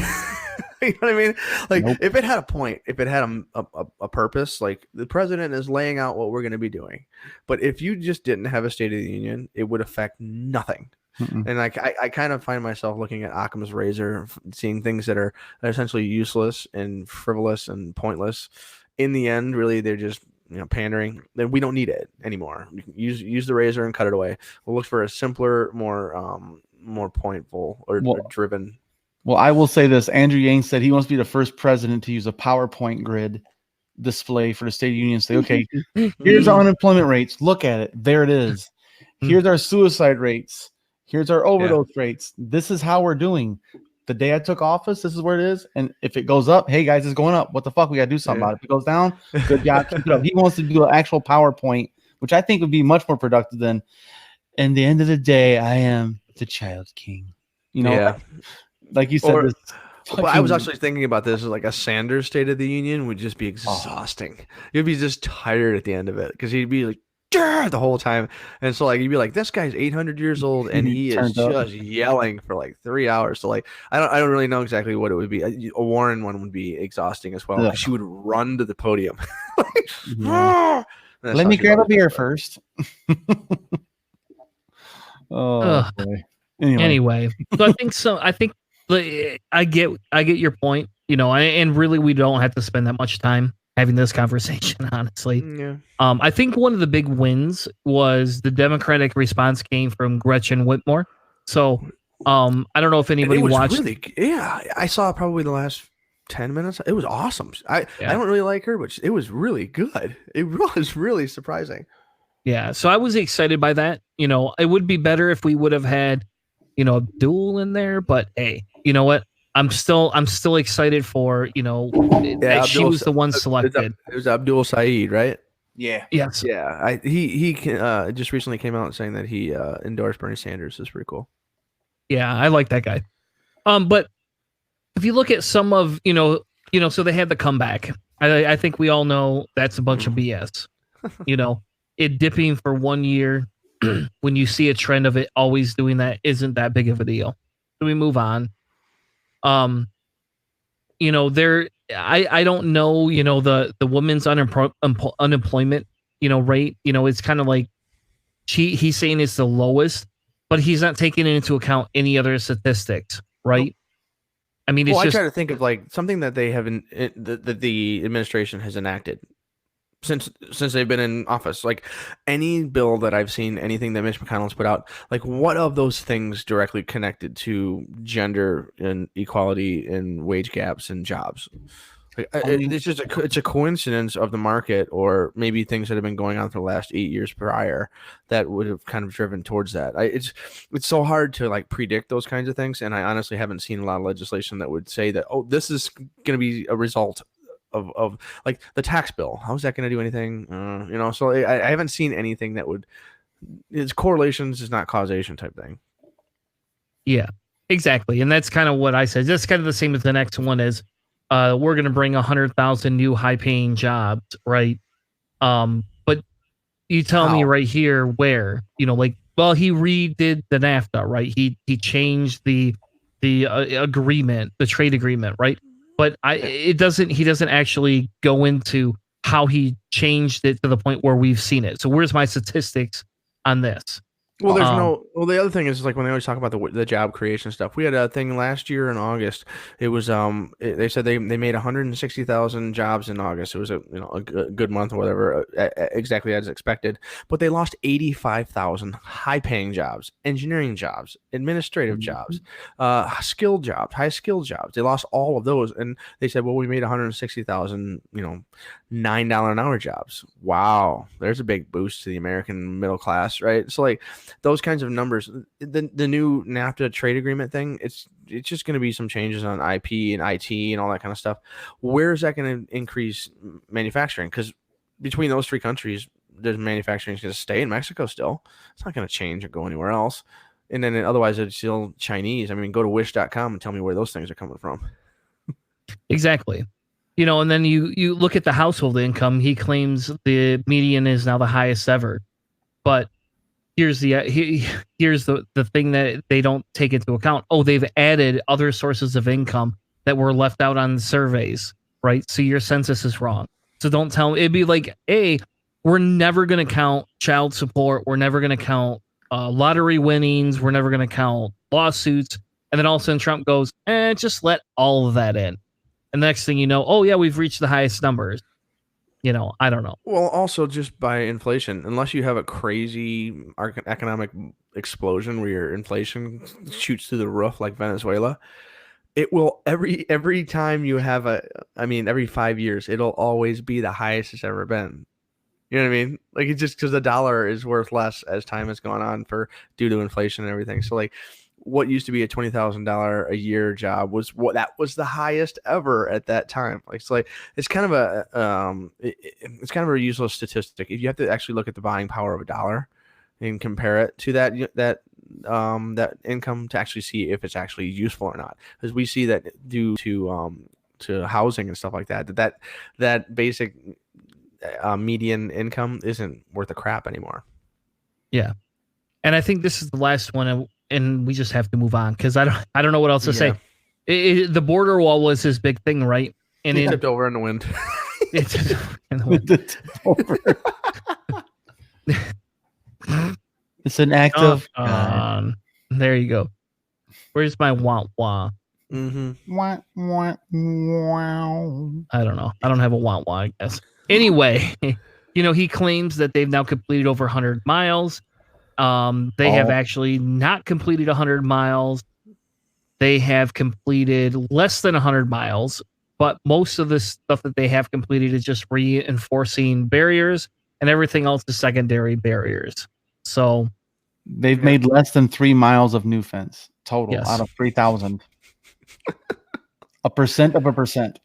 You know what I mean? Like, nope. If it had a point, if it had a purpose, like the president is laying out what we're going to be doing. But if you just didn't have a State of the Union, it would affect nothing. Mm-mm. And like I kind of find myself looking at Occam's razor, seeing things that are essentially useless and frivolous and pointless. In the end, really, they're just pandering. Then we don't need it anymore. You can use the razor and cut it away. We'll look for a simpler, more pointful or driven. Well, I will say this. Andrew Yang said he wants to be the first president to use a PowerPoint grid display for the State of the Union. Say, okay, here's our unemployment rates. Look at it. There it is. Here's our suicide rates. Here's our overdose rates. This is how we're doing. The day I took office, this is where it is. And if it goes up, hey, guys, it's going up. What the fuck? We got to do something about it. If it goes down, good job. Keep it up. He wants to do an actual PowerPoint, which I think would be much more productive than, in the end of the day, I am the child king. Like you said, I was actually thinking about this. Like a Sanders State of the Union would just be exhausting. You'd be just tired at the end of it because he'd be like the whole time, and so like you'd be like, this guy's 800 years old and he is just yelling for like 3 hours. So like I don't really know exactly what it would be. A Warren one would be exhausting as well. She would run to the podium. Let me grab a beer first. Boy. Anyway, so I think I get your point, and really we don't have to spend that much time having this conversation, honestly. Yeah. I think one of the big wins was the Democratic response came from Gretchen Whitmer. So I don't know if anybody watched. I saw probably the last 10 minutes. It was awesome. I don't really like her, but it was really good. It was really surprising. Yeah, so I was excited by that. It would be better if we would have had Abdul in there, but hey, you know what? I'm still excited for that she was the one selected. It was Abdul Saeed, right? Yeah. Yes. Yeah. He just recently came out saying that he endorsed Bernie Sanders. It's pretty cool. Yeah, I like that guy. But if you look at some of so they had the comeback. I think we all know that's a bunch of BS. It dipping for 1 year. When you see a trend of it always doing that isn't that big of a deal. So we move on. I don't know, the women's unemployment, rate, it's kind of like he's saying it's the lowest, but he's not taking into account any other statistics, right? I mean, I try to think of like something that they haven't, that the administration has enacted since they've been in office. Like any bill that I've seen, anything that Mitch McConnell's put out, like what of those things directly connected to gender and equality and wage gaps and jobs? Like, it's just it's a coincidence of the market, or maybe things that have been going on for the last 8 years prior that would have kind of driven towards that. It's so hard to like predict those kinds of things, and I honestly haven't seen a lot of legislation that would say that, oh, this is going to be a result of like the tax bill. How is that going to do anything? So I haven't seen anything that would. It's correlations is not causation type thing. Yeah, exactly, and that's kind of what I said. That's kind of the same as the next one is. We're going to bring 100,000 new high-paying jobs, right? But you tell me right here where, he redid the NAFTA, right? He changed the agreement, the trade agreement, right? But he doesn't actually go into how he changed it to the point where we've seen it. So where's my statistics on this? Well, there's no. Well, the other thing is like when they always talk about the job creation stuff. We had a thing last year in August. It was they said they made 160,000 jobs in August. It was a good month or whatever, exactly as expected. But they lost 85,000 high paying jobs, engineering jobs, administrative jobs, skilled jobs, high skilled jobs. They lost all of those, and they said, well, we made 160,000, $9 an hour jobs. Wow, there's a big boost to the American middle class, right? So like those kinds of numbers, the new NAFTA trade agreement thing, it's just going to be some changes on IP and IT and all that kind of stuff. Where is that going to increase manufacturing? Because between those three countries, there's manufacturing is going to stay in Mexico still. It's not going to change or go anywhere else. And then otherwise it's still Chinese. I mean, go to wish.com and tell me where those things are coming from. Exactly. And then you look at the household income. He claims the median is now the highest ever. But here's the thing that they don't take into account. Oh, they've added other sources of income that were left out on the surveys, right? So your census is wrong. So don't tell me. It'd be like, hey, we're never going to count child support. We're never going to count lottery winnings. We're never going to count lawsuits. And then all of a sudden Trump goes, just let all of that in. And the next thing you know, oh yeah, we've reached the highest numbers. I don't know. Well, also just by inflation, unless you have a crazy economic explosion where your inflation shoots through the roof like Venezuela, it will every time you have every 5 years, it'll always be the highest it's ever been. You know what I mean? Like it's just because the dollar is worth less as time has gone on due to inflation and everything. So like, what used to be a $20,000 a year job was the highest ever at that time. Like it's kind of a useless statistic. If you have to actually look at the buying power of a dollar and compare it to that income to actually see if it's actually useful or not, because we see that due to housing and stuff like that basic median income isn't worth a crap anymore. Yeah, and I think this is the last one. And we just have to move on because I don't know what else to say. The border wall was his big thing, right? And it tipped over in the wind. It's an act of. There you go. Where's my wah wah? Mm-hmm. Wah, wah, wow. I don't know. I don't have a wah wah, I guess. Anyway, he claims that they've now completed over 100 miles. They have actually not completed 100 miles. They have completed less than 100 miles, but most of the stuff that they have completed is just reinforcing barriers, and everything else is secondary barriers. So they've made less than 3 miles of new fence total out of 3,000. 1% of 1%.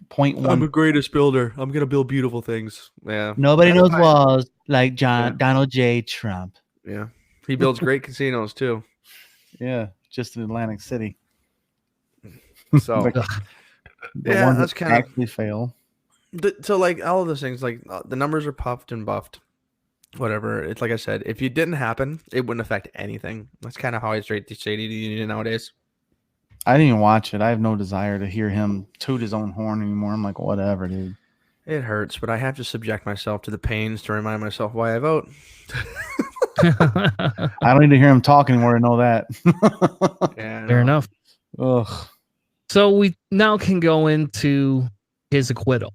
0.1. I'm the greatest builder. I'm gonna build beautiful things. Yeah. Nobody knows walls like Donald J. Trump. Yeah, he builds great casinos too. Yeah, just in Atlantic City. So, that's kind of actually fail. So, like all of those things, like the numbers are puffed and buffed, whatever. It's like I said, if it didn't happen, it wouldn't affect anything. That's kind of how I straight the State of the Union nowadays. I didn't even watch it. I have no desire to hear him toot his own horn anymore. I'm like, whatever, dude. It hurts, but I have to subject myself to the pains to remind myself why I vote. I don't need to hear him talk anymore to know that. Fair enough. Ugh. So we now can go into his acquittal.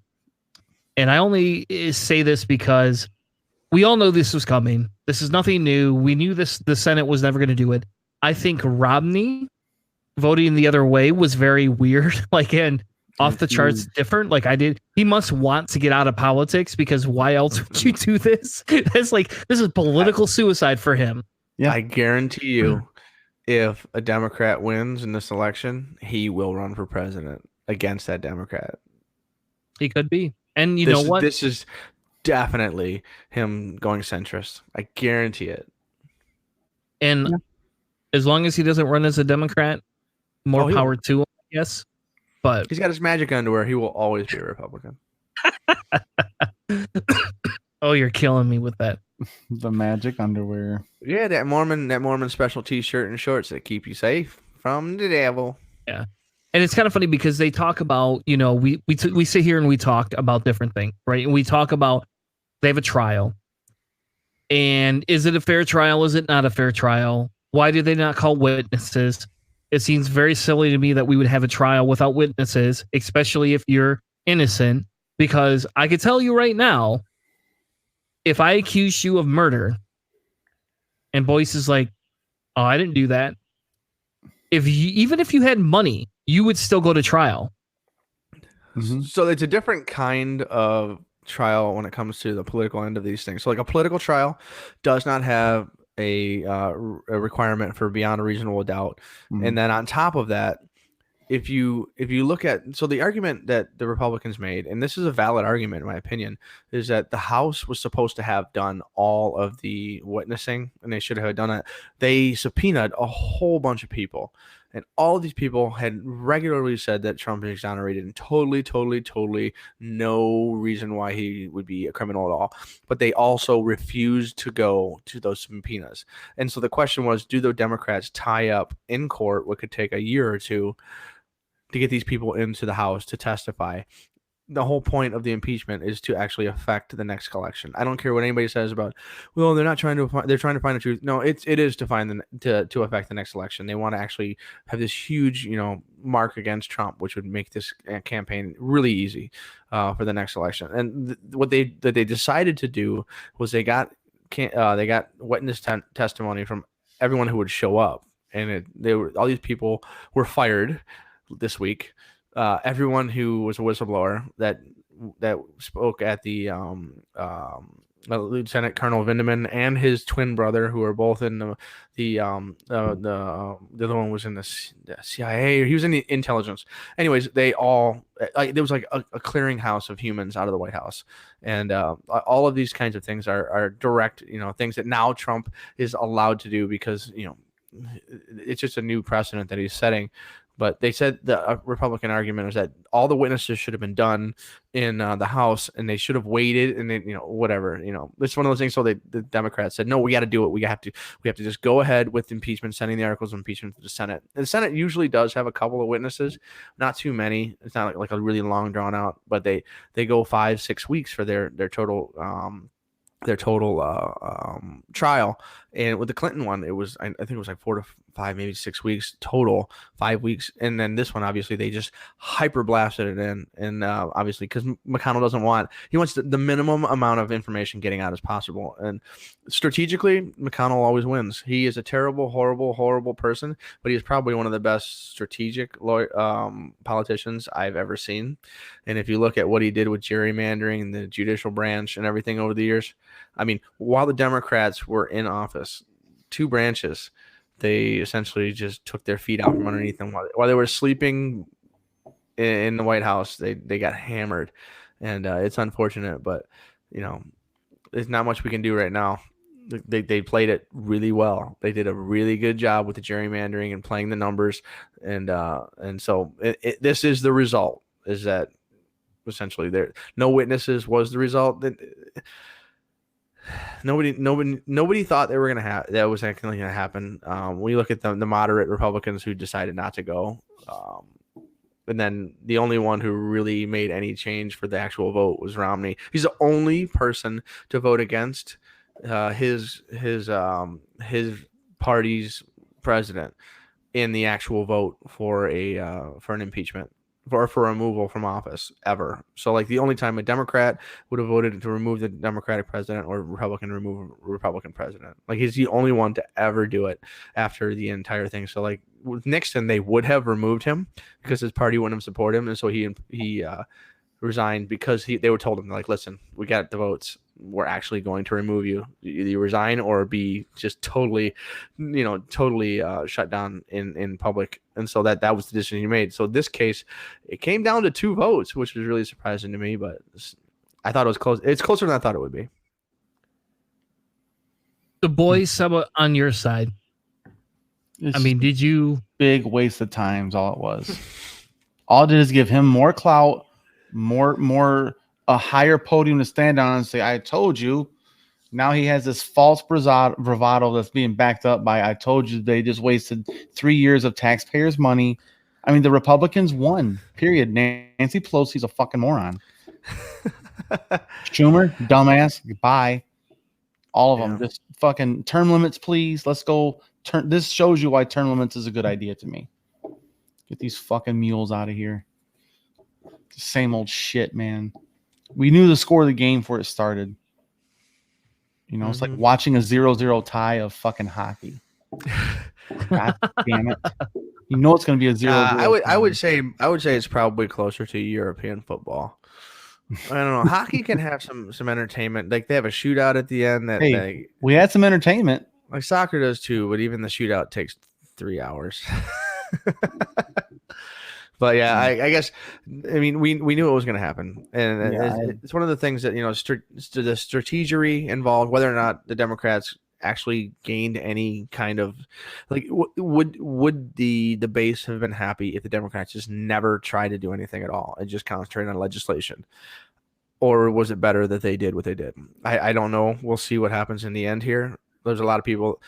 And I only say this because we all know this was coming. This is nothing new. We knew the Senate was never going to do it. I think Romney voting the other way was very weird. And off the charts different. Like he must want to get out of politics, because why else would you do this? It's like, this is political suicide for him. Yeah. I guarantee you, if a Democrat wins in this election, he will run for president against that Democrat. He could be. And you know what? This is definitely him going centrist. I guarantee it. And as long as he doesn't run as a Democrat, more power to him, I guess. But he's got his magic underwear. He will always be a Republican. Oh, you're killing me with that. The magic underwear. Yeah, that Mormon special T-shirt and shorts that keep you safe from the devil. Yeah. And it's kind of funny because they talk about, you know, we sit here and we talk about different things, right? And we talk about they have a trial. And is it a fair trial? Is it not a fair trial? Why do they not call witnesses? It seems very silly to me that we would have a trial without witnesses, especially if you're innocent, because I could tell you right now, if I accuse you of murder and Boyce is like, oh, I didn't do that. Even if you had money, you would still go to trial. Mm-hmm. So it's a different kind of trial when it comes to the political end of these things. So like a political trial does not have a requirement for beyond a reasonable doubt. Mm-hmm. And then on top of that, if you look at, so the argument that the Republicans made, and this is a valid argument in my opinion, is that the House was supposed to have done all of the witnessing, and they should have done it. They subpoenaed a whole bunch of people, and all of these people had regularly said that Trump is exonerated and totally no reason why he would be a criminal at all. But they also refused to go to those subpoenas. And so the question was, do the Democrats tie up in court what could take a year or two to get these people into the House to testify? The whole point of the impeachment is to actually affect the next election. I don't care what anybody says about, well, they're trying to find the truth. No, it is to find to affect the next election. They want to actually have this huge, mark against Trump, which would make this campaign really easy for the next election. And what they decided to do was they got witness testimony from everyone who would show up, and all these people were fired this week. Everyone who was a whistleblower that spoke at the Lieutenant Colonel Vindeman and his twin brother, who are both in the other one was in the CIA, or he was in the intelligence. Anyways, they all there was like a clearinghouse of humans out of the White House, and all of these kinds of things are direct, things that now Trump is allowed to do because it's just a new precedent that he's setting. But they said the Republican argument is that all the witnesses should have been done in the House, and they should have waited, and then whatever. It's one of those things. So the Democrats said, no, we got to do it. We have to just go ahead with impeachment, sending the articles of impeachment to the Senate. And the Senate usually does have a couple of witnesses, not too many. It's not like a really long drawn out, but they go 5-6 weeks for their total trial. And with the Clinton one, it was, I think it was like 4 to 5, maybe 6 weeks total, 5 weeks. And then this one, obviously they just hyper blasted it in. And obviously because McConnell he wants the minimum amount of information getting out as possible. And strategically, McConnell always wins. He is a terrible, horrible person, but he is probably one of the best strategic politicians I've ever seen. And if you look at what he did with gerrymandering and the judicial branch and everything over the years, I mean, while the Democrats were in office, 2 branches, they essentially just took their feet out from underneath them while they were sleeping in the White House. They got hammered, and it's unfortunate, but there's not much we can do right now. They played it really well. They did a really good job with the gerrymandering and playing the numbers, and so this is the result. Is that essentially there no witnesses was the result. That nobody thought they were gonna have that was actually gonna happen. We look at the moderate Republicans who decided not to go, and then the only one who really made any change for the actual vote was Romney. He's the only person to vote against his party's president in the actual vote for an impeachment. For removal from office ever. So like the only time a Democrat would have voted to remove the Democratic president or Republican to remove a Republican president. Like he's the only one to ever do it after the entire thing. So like with Nixon, they would have removed him because his party wouldn't have supported him. And so he resigned because they were told him like, listen, we got the votes. We're actually going to remove you. Either you resign or be just totally shut down in public. And so that was the decision he made. So this case, it came down to 2 votes, which was really surprising to me, but I thought it was close. It's closer than I thought it would be. The boys, somewhat on your side. It's did you? Big waste of time is all it was. All it did is give him more clout, more a higher podium to stand on and say, I told you. Now he has this false bravado that's being backed up by, I told you. They just wasted 3 years of taxpayers' money I mean, the Republicans won. Period. Nancy Pelosi's a fucking moron. Schumer, dumbass. Goodbye. All of them. Just fucking term limits, please. Let's go. This shows you why term limits is a good idea to me. Get these fucking mules out of here. Same old shit, man. We knew the score of the game before it started. You know, it's like watching a 0-0 tie of fucking hockey. God damn it! You know it's going to be a 0-0. I would say it's probably closer to European football. I don't know. Hockey can have some entertainment. Like they have a shootout at the end. We had some entertainment. Like soccer does too, but even the shootout takes 3 hours. But yeah, I guess I mean we knew it was going to happen, and it's one of the things that the strategery involved, whether or not the Democrats actually gained any kind of like would the base have been happy if the Democrats just never tried to do anything at all and just concentrated on legislation, or was it better that they did what they did? I don't know. We'll see what happens in the end here. There's a lot of people,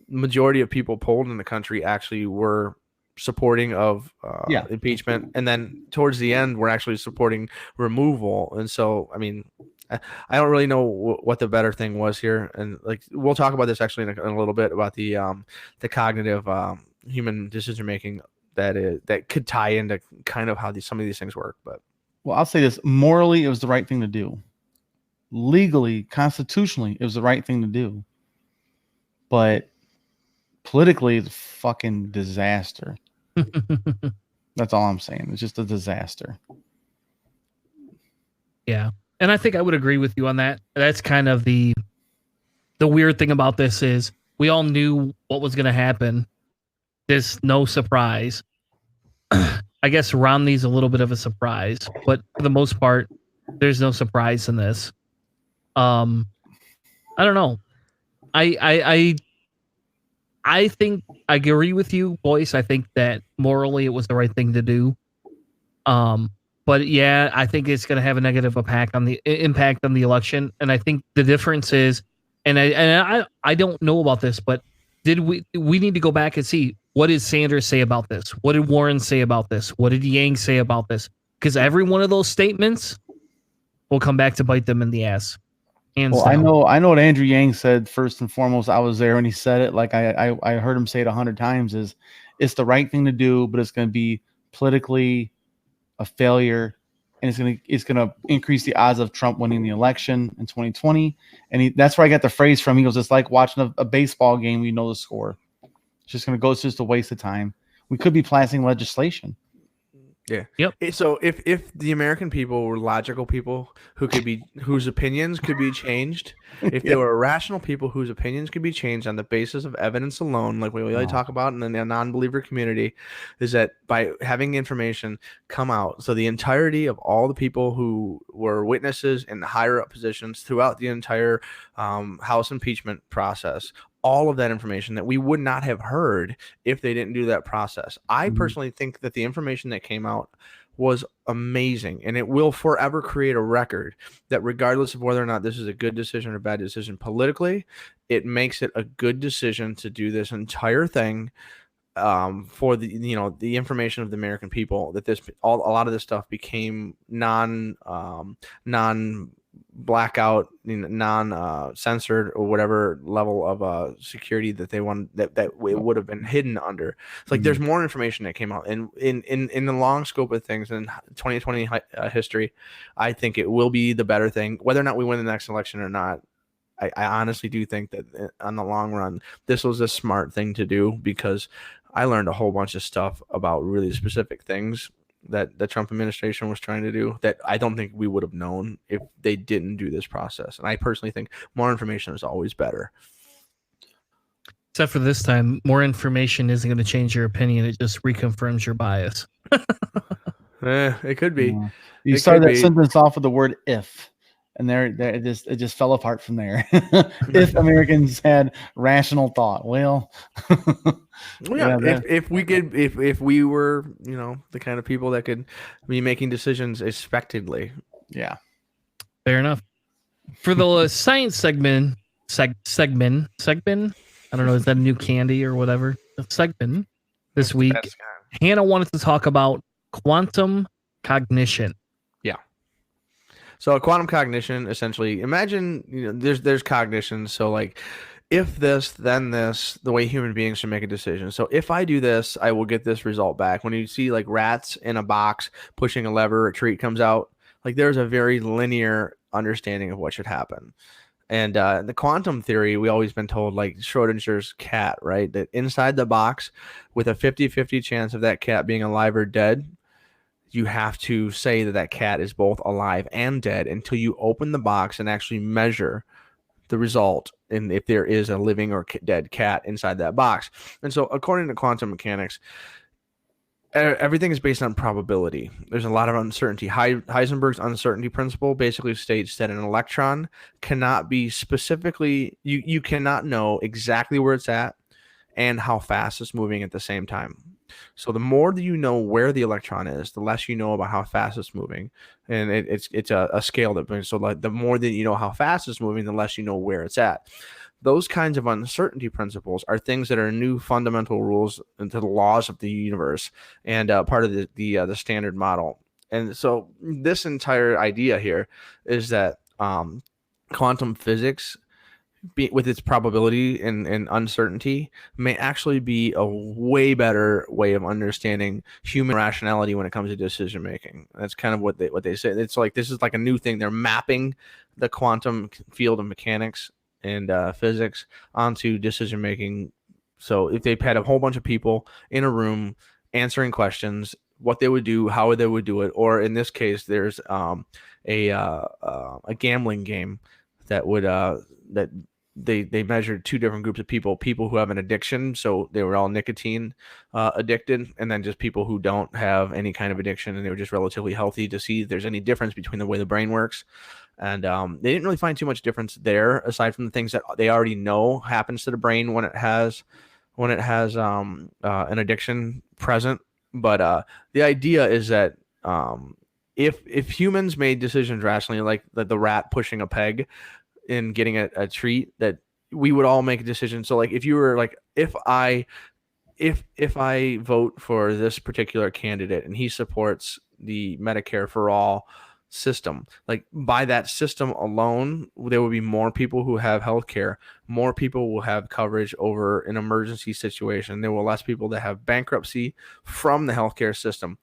majority of people polled in the country actually were supporting of impeachment, and then towards the end we're actually supporting removal. And so I mean I don't really know what the better thing was here, and like we'll talk about this actually in a little bit about the cognitive human decision making that could tie into kind of how some of these things work. But well, I'll say this: morally it was the right thing to do, legally, constitutionally it was the right thing to do, but politically it's a fucking disaster. That's all I'm saying. It's just a disaster. Yeah. And I think I would agree with you on that. That's kind of the weird thing about this is we all knew what was going to happen. There's no surprise. I guess Romney's a little bit of a surprise, but for the most part, there's no surprise in this. I don't know. I think I agree with you, Boyce. I think that morally it was the right thing to do. But yeah, I think it's going to have a negative impact on the election. And I think the difference is, and I don't know about this, but we need to go back and see, what did Sanders say about this? What did Warren say about this? What did Yang say about this? Because every one of those statements will come back to bite them in the ass. Well, I know what Andrew Yang said first and foremost. I was there when he said it. Like I heard him say it 100 times. Is it's the right thing to do, but it's going to be politically a failure, and it's going to increase the odds of Trump winning the election in 2020. And that's where I got the phrase from. He goes, "It's like watching a baseball game. We know the score. It's just going to go. It's just a waste of time. We could be passing legislation." Yeah. Yep. So if the American people were logical people whose opinions could be changed, if they were rational people whose opinions could be changed on the basis of evidence alone, like we really talk about in the non-believer community, is that by having information come out, so the entirety of all the people who were witnesses in higher up positions throughout the entire House impeachment process, all of that information that we would not have heard if they didn't do that process. I personally think that the information that came out was amazing, and it will forever create a record that regardless of whether or not this is a good decision or bad decision politically, it makes it a good decision to do this entire thing for the information of the American people, that a lot of this stuff became non blackout, non-censored or whatever level of security that they wanted, that it would have been hidden under. It's like there's more information that came out, and in the long scope of things in 2020 history, I think it will be the better thing, whether or not we win the next election or not. I honestly do think that on the long run, this was a smart thing to do, because I learned a whole bunch of stuff about really specific things that the Trump administration was trying to do that I don't think we would have known if they didn't do this process. And I personally think more information is always better. Except for this time, more information isn't going to change your opinion. It just reconfirms your bias. It could be. Yeah. You started that sentence off with the word "if," and it just fell apart from there. If Americans had rational thought, well, if we were, the kind of people that could be making decisions expectedly. Yeah, fair enough. For the science segment, I don't know, is that a new candy or whatever? Segment this week. Hannah wanted to talk about quantum cognition. Yeah. So quantum cognition, essentially, imagine, there's cognition. So like, if this, then this, the way human beings should make a decision. So if I do this, I will get this result back. When you see like rats in a box pushing a lever, a treat comes out. Like there's a very linear understanding of what should happen. And the quantum theory, we always been told, like Schrodinger's cat, right? That inside the box, with a 50-50 chance of that cat being alive or dead, you have to say that that cat is both alive and dead until you open the box and actually measure the result, and if there is a living or dead cat inside that box. And so according to quantum mechanics, everything is based on probability. There's a lot of uncertainty. Heisenberg's uncertainty principle basically states that an electron cannot be specifically, you cannot know exactly where it's at and how fast it's moving at the same time. So the more that you know where the electron is, the less you know about how fast it's moving. And it's a scale that brings, so like the more that you know how fast it's moving, the less you know where it's at. Those kinds of uncertainty principles are things that are new fundamental rules into the laws of the universe and part of the standard model. And so this entire idea here is that quantum physics, with its probability and uncertainty, may actually be a way better way of understanding human rationality when it comes to decision making. That's kind of what they say. It's like this is like a new thing. They're mapping the quantum field of mechanics and physics onto decision making. So if they had a whole bunch of people in a room answering questions, what they would do, how they would do it, or in this case, there's a gambling game that would that they measured two different groups of people who have an addiction, so they were all nicotine addicted, and then just people who don't have any kind of addiction, and they were just relatively healthy, to see if there's any difference between the way the brain works. And they didn't really find too much difference there, aside from the things that they already know happens to the brain when it has an addiction present. But the idea is that if humans made decisions rationally, like the rat pushing a peg and getting a treat, that we would all make a decision. So like if you were like, if I vote for this particular candidate and he supports the Medicare for all system, like by that system alone, there will be more people who have health care, more people will have coverage over an emergency situation, there will less people that have bankruptcy from the healthcare system.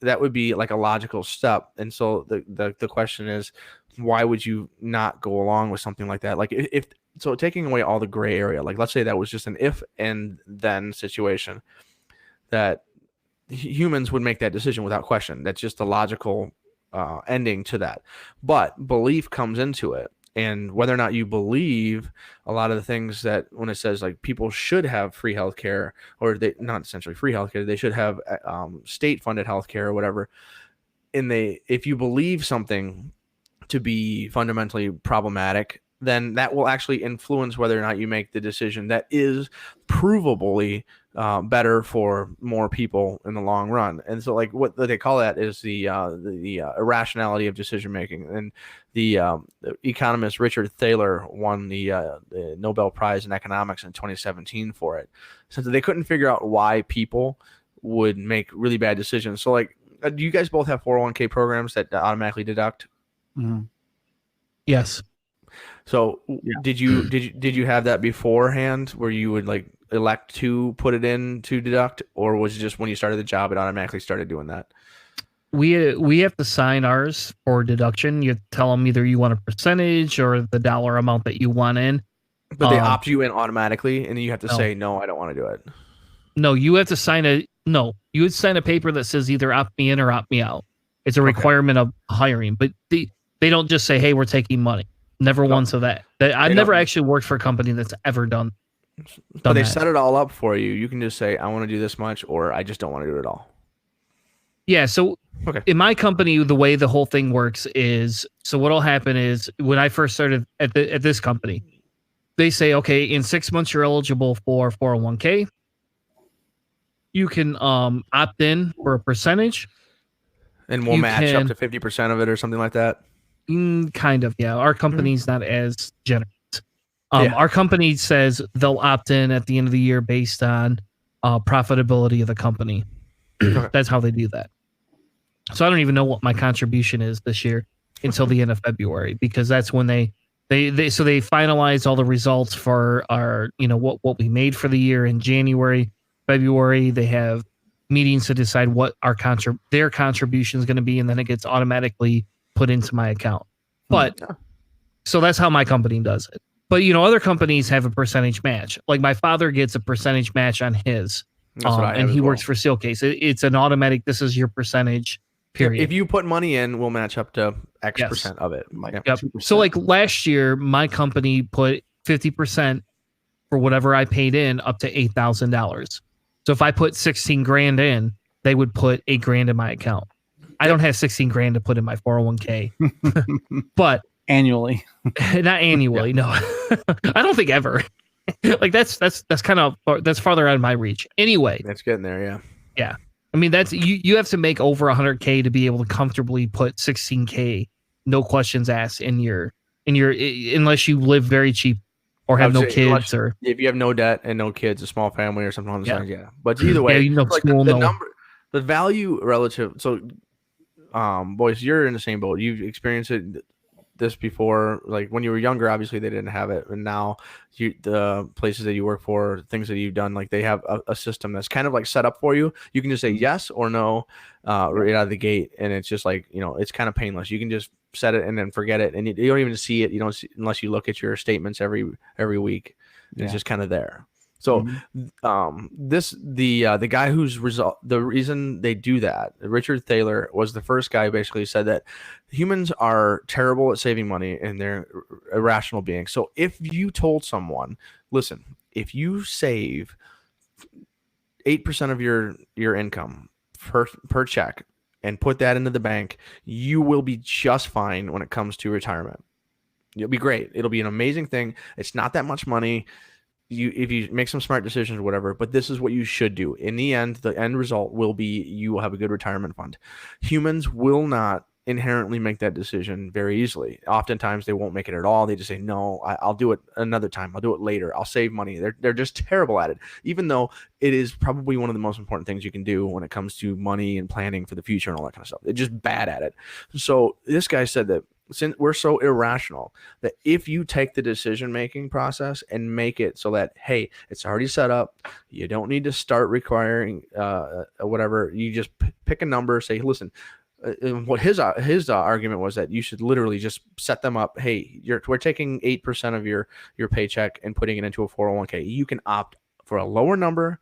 That would be like a logical step. And so the question is, why would you not go along with something like that? Like if so, taking away all the gray area, like let's say that was just an if and then situation, that humans would make that decision without question. That's just a logical ending to that. But belief comes into it, and whether or not you believe a lot of the things that, when it says like people should have free healthcare, or they not essentially free healthcare, they should have state funded healthcare or whatever. If you believe something to be fundamentally problematic, then that will actually influence whether or not you make the decision that is provably better for more people in the long run. And so like what they call that is the irrationality of decision making. And the economist Richard Thaler won the Nobel Prize in economics in 2017 for it, since they couldn't figure out why people would make really bad decisions. So like, do you guys both have 401k programs that automatically deduct? Mm-hmm. Yes. So did you have that beforehand where you would like elect to put it in to deduct, or was it just when you started the job it automatically started doing that? We have to sign ours for deduction. You tell them either you want a percentage or the dollar amount that you want in. But they opt you in automatically, and you have to say no, I don't want to do it. No, you have to sign you would sign a paper that says either opt me in or opt me out. It's a requirement of hiring, but they don't just say, hey, we're taking money. Never once of that. I've never actually worked for a company that's ever done but they set it all up for you. You can just say, I want to do this much, or I just don't want to do it at all. Yeah. So in my company, the way the whole thing works is, so what'll happen is when I first started at this company, they say, okay, in 6 months, you're eligible for 401k. You can opt in for a percentage. And we'll match up to 50% of it or something like that. Kind of, yeah. Our company's not as generous. Our company says they'll opt in at the end of the year based on profitability of the company. That's how they do that. So I don't even know what my contribution is this year until the end of February, because that's when they finalize all the results for our, what we made for the year in January, February. They have meetings to decide what their contribution is going to be, and then it gets automatically put into my account. But so that's how my company does it. But other companies have a percentage match. Like my father gets a percentage match on his, and he works for Steelcase. It's an automatic. This is your percentage. Period. If you put money in, we'll match up to X percent of it. Yep. So like last year, my company put 50% for whatever I paid in up to $8,000. So if I put 16 grand in, they would put $8 grand in my account. I don't have 16 grand to put in my 401k, but annually, not annually. No, I don't think ever. Like that's farther out of my reach. Anyway, that's getting there. Yeah. Yeah. I mean, that's you have to make over 100K to be able to comfortably put 16K, no questions asked in your unless you live very cheap or have no kids, or if you have no debt and no kids, a small family or something on the side. Yeah. But either way, the value relative. So, boys, you're in the same boat. You've experienced this before, like when you were younger, obviously they didn't have it, and now the places that you work for, things that you've done, like they have a system that's kind of like set up for you. You can just say yes or no right out of the gate, and it's just like, it's kind of painless. You can just set it and then forget it, and you don't even see it. You don't see, unless you look at your statements every week. It's just kind of there. So the guy the reason they do that, Richard Thaler, was the first guy who basically said that humans are terrible at saving money and they're irrational beings. So if you told someone, listen, if you save 8% of your income per check and put that into the bank, you will be just fine when it comes to retirement. You'll be great. It'll be an amazing thing. It's not that much money. If you make some smart decisions or whatever, but this is what you should do. In the end, the end result will be you will have a good retirement fund. Humans will not inherently make that decision very easily. Oftentimes they won't make it at all. They just say, no, I'll do it another time. I'll do it later. I'll save money. They're just terrible at it, even though it is probably one of the most important things you can do when it comes to money and planning for the future and all that kind of stuff. They're just bad at it. So this guy said that since we're so irrational, that if you take the decision-making process and make it so that, hey, it's already set up, you don't need to start requiring whatever, you just pick a number, say, listen, what his argument was that you should literally just set them up. Hey, we're taking 8% of your paycheck and putting it into a 401k. You can opt for a lower number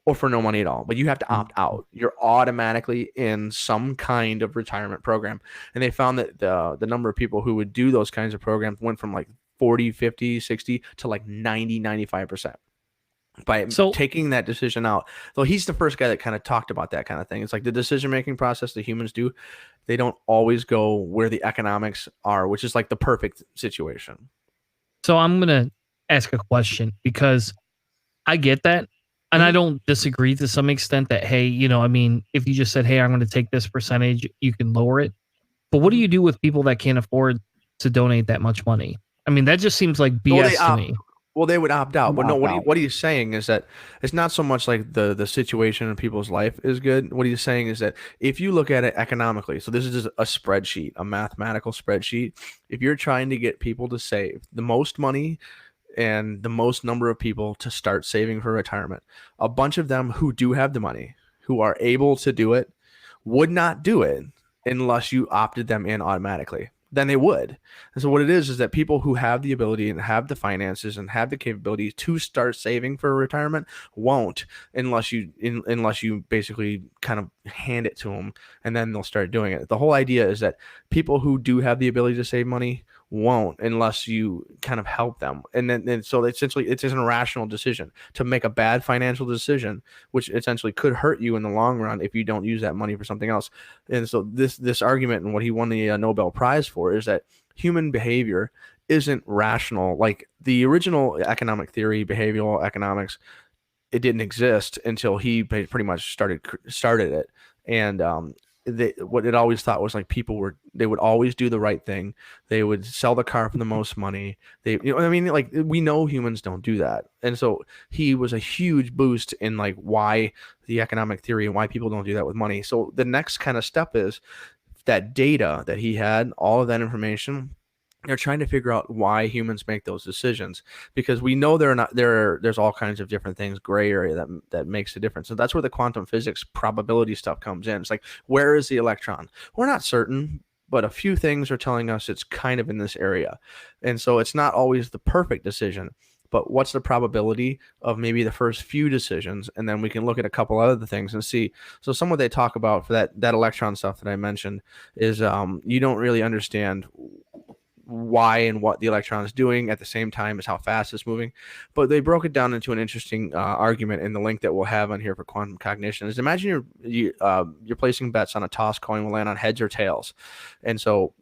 or for no money at all, but you have to opt out. You're automatically in some kind of retirement program. And they found that the number of people who would do those kinds of programs went from like 40, 50, 60 to like 90, 95% by taking that decision out. Though he's the first guy that kind of talked about that kind of thing. It's like the decision-making process that humans do, they don't always go where the economics are, which is like the perfect situation. So I'm going to ask a question, because I get that. And I don't disagree to some extent that, hey, if you just said, hey, I'm going to take this percentage, you can lower it. But what do you do with people that can't afford to donate that much money? I mean, that just seems like BS to me. Well, they would opt out. But no, what he's saying is that it's not so much like the situation in people's life is good. What he's saying is that if you look at it economically, so this is just a spreadsheet, a mathematical spreadsheet. If you're trying to get people to save the most money and the most number of people to start saving for retirement, a bunch of them who do have the money, who are able to do it, would not do it unless you opted them in automatically. Then they would. And so what it is that people who have the ability and have the finances and have the capability to start saving for retirement won't unless you basically kind of hand it to them, and then they'll start doing it. The whole idea is that people who do have the ability to save money won't unless you kind of help them. And then so essentially it's an irrational decision to make a bad financial decision, which essentially could hurt you in the long run if you don't use that money for something else. And so this argument, and what he won the Nobel Prize for, is that human behavior isn't rational. Like the original economic theory, behavioral economics, it didn't exist until he pretty much started it. And what it always thought was like they would always do the right thing. They would sell the car for the most money. Like we know humans don't do that. And so he was a huge boost in like why the economic theory and why people don't do that with money. So the next kind of step is that data that he had, all of that information. They're trying to figure out why humans make those decisions, because we know there's all kinds of different things, gray area that makes a difference. So that's where the quantum physics probability stuff comes in. It's like, where is the electron? We're not certain, but a few things are telling us it's kind of in this area. And so it's not always the perfect decision, but what's the probability of maybe the first few decisions? And then we can look at a couple other things and see. So some what they talk about for that electron stuff that I mentioned is you don't really understand why and what the electron is doing at the same time as how fast it's moving. But they broke it down into an interesting argument in the link that we'll have on here for Quantum Cognition. Is imagine you're placing bets on a toss coin will land on heads or tails. And so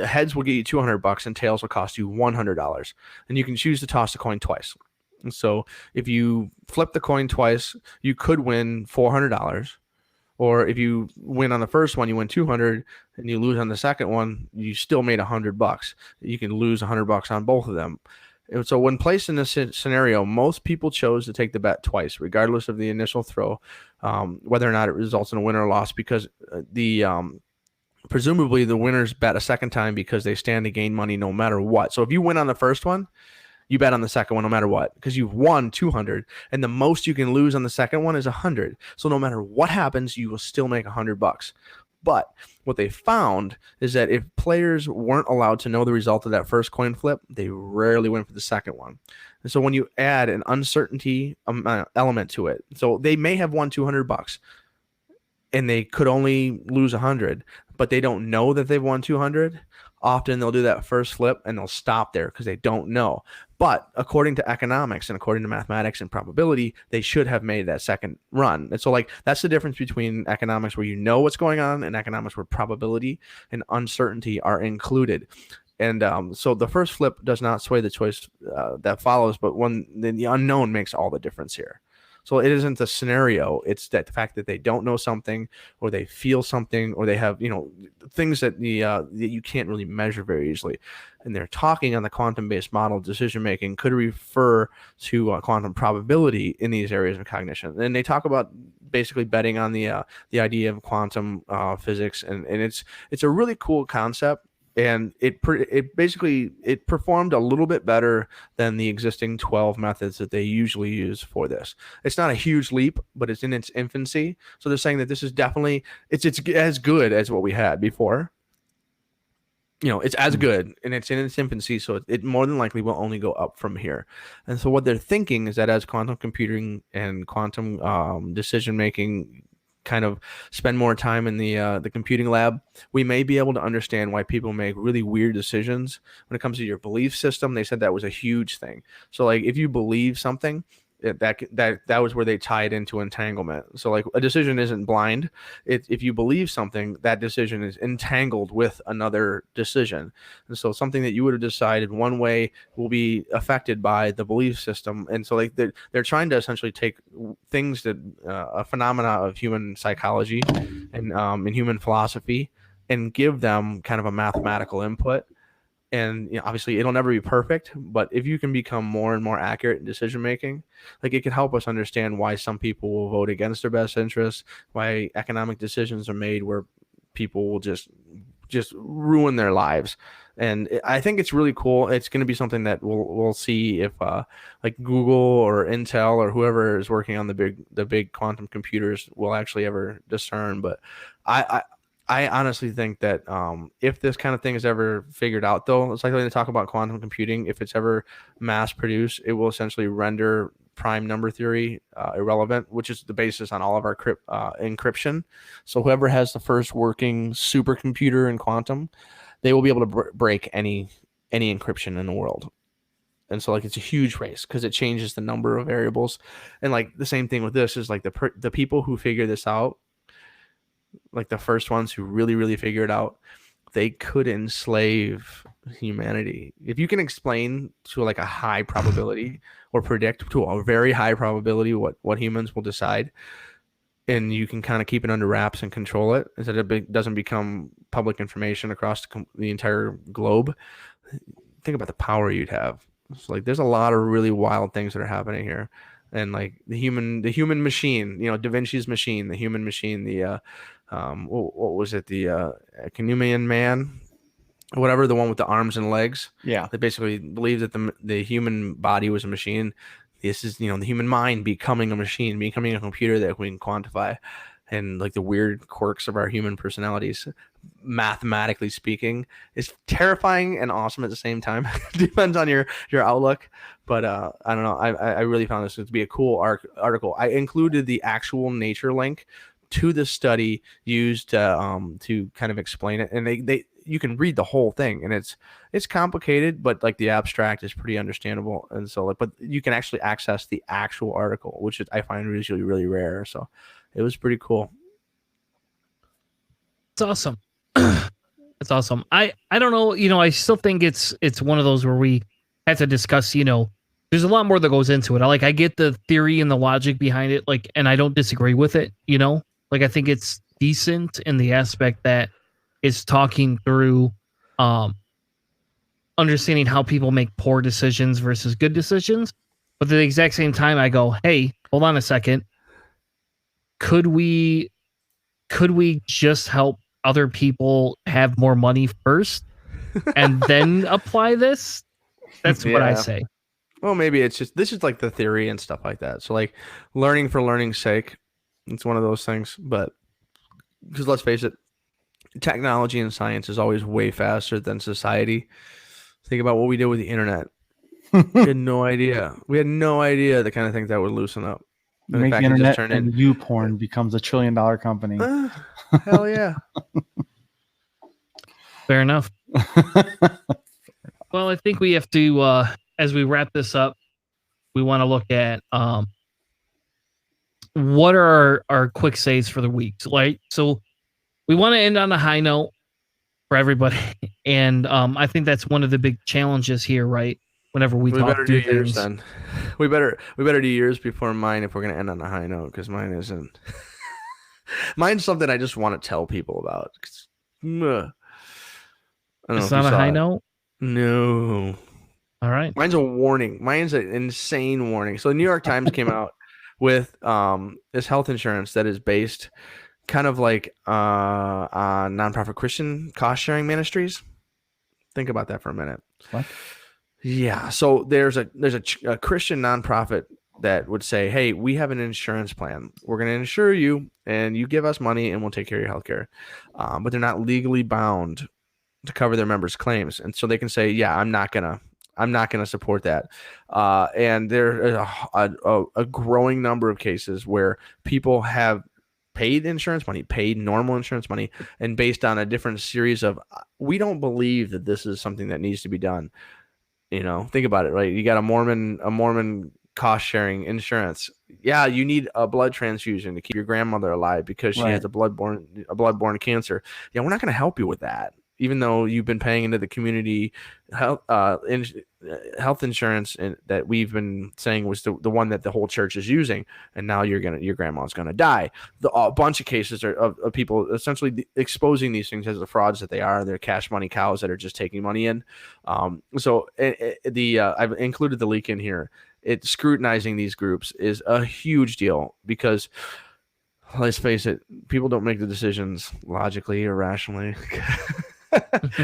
heads will get you $200 and tails will cost you $100. And you can choose to toss the coin twice. And so if you flip the coin twice, you could win $400. Or if you win on the first one, you win 200, and you lose on the second one, you still made $100. You can lose $100 on both of them. And so when placed in this scenario, most people chose to take the bet twice, regardless of the initial throw, whether or not it results in a win or loss, because presumably the winners bet a second time because they stand to gain money no matter what. So if you win on the first one, you bet on the second one no matter what, because you've won 200, and the most you can lose on the second one is 100. So no matter what happens, you will still make $100. But what they found is that if players weren't allowed to know the result of that first coin flip, they rarely went for the second one. And so when you add an uncertainty element to it, so they may have won $200 and they could only lose 100, but they don't know that they've won 200. Often they'll do that first flip and they'll stop there because they don't know. But according to economics and according to mathematics and probability, they should have made that second run. And so like that's the difference between economics where you know what's going on and economics where probability and uncertainty are included. And so the first flip does not sway the choice that follows, but the unknown makes all the difference here. So it isn't the scenario. It's that the fact that they don't know something, or they feel something, or they have, things that that you can't really measure very easily. And they're talking on the quantum-based model decision making could refer to quantum probability in these areas of cognition. And they talk about basically betting on the idea of quantum physics, and it's a really cool concept. And it basically performed a little bit better than the existing 12 methods that they usually use for this. It's not a huge leap, but it's in its infancy. So they're saying that this is definitely it's as good as what we had before. It's as good, and it's in its infancy, so it more than likely will only go up from here. And so what they're thinking is that as quantum computing and quantum decision making kind of spend more time in the computing lab, we may be able to understand why people make really weird decisions when it comes to your belief system. They said that was a huge thing. So like if you believe something, that was where they tie it into entanglement. So like a decision isn't blind. If you believe something, that decision is entangled with another decision. And so something that you would have decided one way will be affected by the belief system. And so like they're trying to essentially take things that a phenomena of human psychology and in human philosophy and give them kind of a mathematical input. And obviously it'll never be perfect, but if you can become more and more accurate in decision making, like it can help us understand why some people will vote against their best interests, why economic decisions are made where people will just ruin their lives. And I think it's really cool. It's going to be something that we'll see if like Google or Intel or whoever is working on the big quantum computers will actually ever discern. But I honestly think that if this kind of thing is ever figured out, though, it's likely to talk about quantum computing. If it's ever mass produced, it will essentially render prime number theory irrelevant, which is the basis on all of our encryption. So whoever has the first working supercomputer in quantum, they will be able to break any encryption in the world. And so like it's a huge race because it changes the number of variables. And like the same thing with this is like the people who figure this out, like the first ones who really, really figure it out, they could enslave humanity. If you can explain to like a high probability or predict to a very high probability what humans will decide, and you can kind of keep it under wraps and control it instead of it doesn't become public information across the entire globe. Think about the power you'd have. It's like there's a lot of really wild things that are happening here, and like the human machine, Da Vinci's machine, the human machine, the what was it, the Canunian man, whatever, the one with the arms and legs. Yeah. They basically believed that the human body was a machine. This is, the human mind becoming a machine, becoming a computer that we can quantify, and like the weird quirks of our human personalities, mathematically speaking, is terrifying and awesome at the same time. Depends on your outlook. But I don't know. I really found this to be a cool article. I included the actual Nature link to the study used to kind of explain it, and they you can read the whole thing, and it's complicated, but like the abstract is pretty understandable, and so but you can actually access the actual article, which I find usually really rare. So it was pretty cool. It's awesome. It's awesome. I don't know. I still think it's one of those where we have to discuss. There's a lot more that goes into it. I get the theory and the logic behind it, and I don't disagree with it. I think it's decent in the aspect that it's talking through understanding how people make poor decisions versus good decisions. But at the exact same time, I go, hey, hold on a second. Could we just help other people have more money first and then apply this? That's what I say. Well, maybe it's just, this is like the theory and stuff like that. So like learning for learning's sake, it's one of those things. But because let's face it, technology and science is always way faster than society. Think about what we did with the internet. We had no idea. We had no idea the kind of things that would loosen up. And make the internet and YouPorn becomes $1 trillion company. Hell yeah. Fair enough. Well, I think we have to, as we wrap this up, we want to look at what are our quick saves for the week. So we want to end on a high note for everybody. And I think that's one of the big challenges here, right? Whenever we talk better do things. Yours then. We better do yours before mine if we're gonna end on a high note, because mine isn't. Mine's something I just want to tell people about. It's not a high note? No. All right. Mine's a warning. Mine's an insane warning. So the New York Times came out with this health insurance that is based kind of like on nonprofit Christian cost sharing ministries. Think about that for a minute. What? Yeah. So there's a Christian nonprofit that would say, hey, we have an insurance plan. We're going to insure you and you give us money and we'll take care of your healthcare. But they're not legally bound to cover their members' claims. And so they can say, yeah, I'm not going to support that. And there is a growing number of cases where people have paid insurance money, paid normal insurance money, and based on a different series of, we don't believe that this is something that needs to be done. Think about it, right? You got a Mormon cost sharing insurance. Yeah, you need a blood transfusion to keep your grandmother alive because she has a bloodborne cancer. Yeah, we're not going to help you with that, even though you've been paying into the community health insurance that we've been saying was the one that the whole church is using, and now your grandma's gonna die. A bunch of cases are of people essentially exposing these things as the frauds that they are. They're cash money cows that are just taking money in. So I've included the leak in here. Scrutinizing these groups is a huge deal because, let's face it, people don't make the decisions logically or rationally.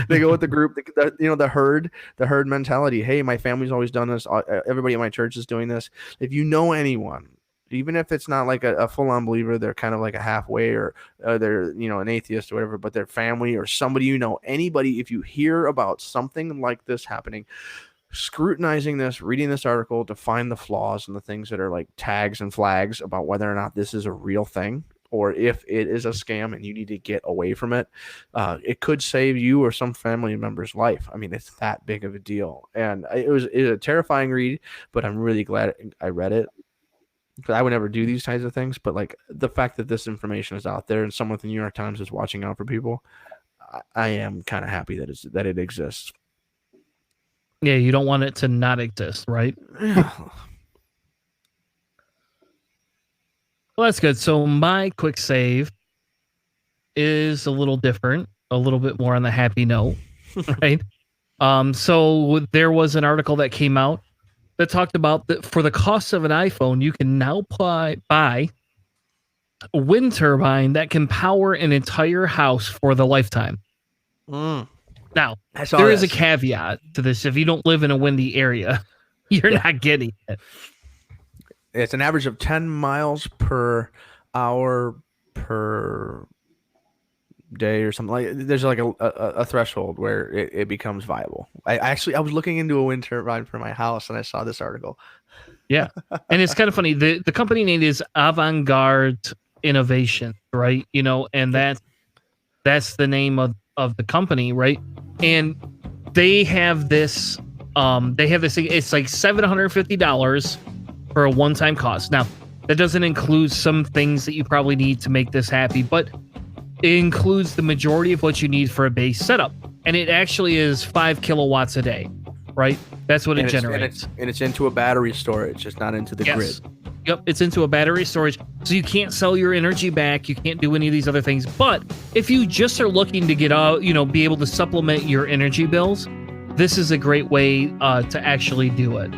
They go with the group, the herd mentality. Hey, my family's always done this. Everybody at my church is doing this. If you know anyone, even if it's not like a full-on believer, they're kind of like a halfway, or they're an atheist or whatever, but their family or somebody anybody, if you hear about something like this happening, scrutinizing this, reading this article to find the flaws and the things that are like tags and flags about whether or not this is a real thing, or if it is a scam and you need to get away from it, it could save you or some family member's life. I mean, it's that big of a deal. And it was a terrifying read, but I'm really glad I read it. Because I would never do these types of things, but like the fact that this information is out there and someone at the New York Times is watching out for people, I am kind of happy that it exists. Yeah, you don't want it to not exist, right? Yeah. Well, that's good. So my quick save is a little different, a little bit more on the happy note, right? So there was an article that came out that talked about that for the cost of an iPhone, you can now buy a wind turbine that can power an entire house for the lifetime. Now, there is a caveat to this. If you don't live in a windy area, you're not getting it. It's an average of 10 miles per hour per day or something. Like there's like a threshold where it becomes viable. I was looking into a wind turbine for my house and I saw this article. Yeah. And it's kind of funny. The company name is Avant-Garde Innovation, right? You know, and that's the name of the company, right? And they have this thing, it's like $750 for a one-time cost. Now, that doesn't include some things that you probably need to make this happy, but it includes the majority of what you need for a base setup. And it actually is 5 kilowatts a day, right? That's what it generates. And it's into a battery storage. It's not into the grid. Yep, it's into a battery storage. So you can't sell your energy back. You can't do any of these other things. But if you just are looking to get out, be able to supplement your energy bills, this is a great way to actually do it.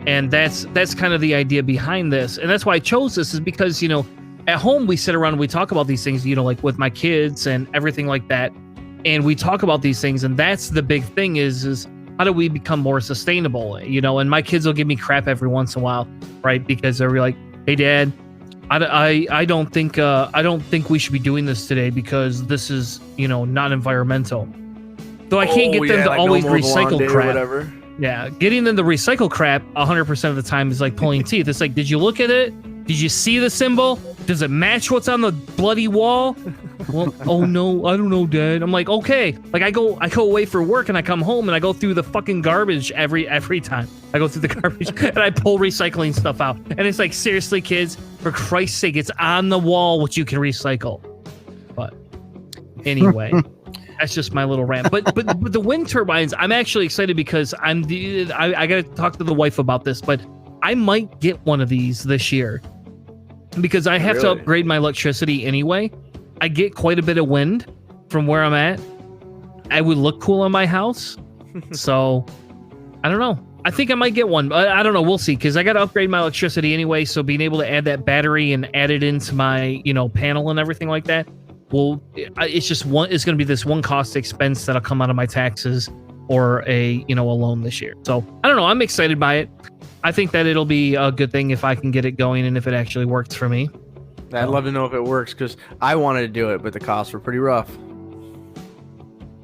And that's kind of the idea behind this. And that's why I chose this, is because, at home we sit around and we talk about these things, like with my kids and everything like that. And we talk about these things. And that's the big thing is how do we become more sustainable? And my kids will give me crap every once in a while, right? Because they're like, "Hey, Dad, I don't think we should be doing this today because this is not environmental." So I can't get them to always recycle crap. Whatever. Yeah, getting them to recycle crap 100% of the time is like pulling teeth. It's like, did you look at it? Did you see the symbol? Does it match what's on the bloody wall? Well, oh no, I don't know, Dad. I'm like, okay. Like I go away for work and I come home and I go through the fucking garbage every time. I go through the garbage and I pull recycling stuff out. And it's like, seriously, kids, for Christ's sake, it's on the wall what you can recycle. But anyway. That's just my little rant. But the wind turbines, I'm actually excited because I got to talk to the wife about this, but I might get one of these this year because I have to upgrade my electricity anyway. I get quite a bit of wind from where I'm at. I would look cool in my house. So I don't know. I think I might get one. I don't know. We'll see, because I got to upgrade my electricity anyway. So being able to add that battery and add it into my panel and everything like that. Well, it's just it's going to be this one cost expense that'll come out of my taxes or a loan this year. So I don't know. I'm excited by it. I think that it'll be a good thing if I can get it going and if it actually works for me. I'd love to know if it works because I wanted to do it, but the costs were pretty rough.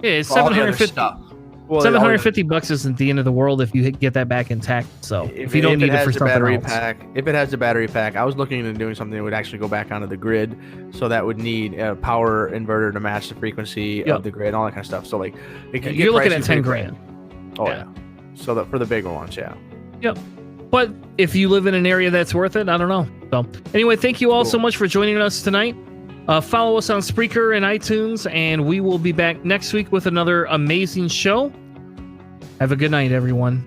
Yeah, it's $750. Well, $750 isn't the end of the world if you get that back intact. So if you don't need it for something else. If it has the battery pack, I was looking into doing something that would actually go back onto the grid. So that would need a power inverter to match the frequency of the grid, all that kind of stuff. So like, you're looking at 10 grand. Oh yeah. So that for the bigger ones, yeah. Yep. But if you live in an area that's worth it, I don't know. So anyway, thank you all so much for joining us tonight. Follow us on Spreaker and iTunes, and we will be back next week with another amazing show. Have a good night, everyone.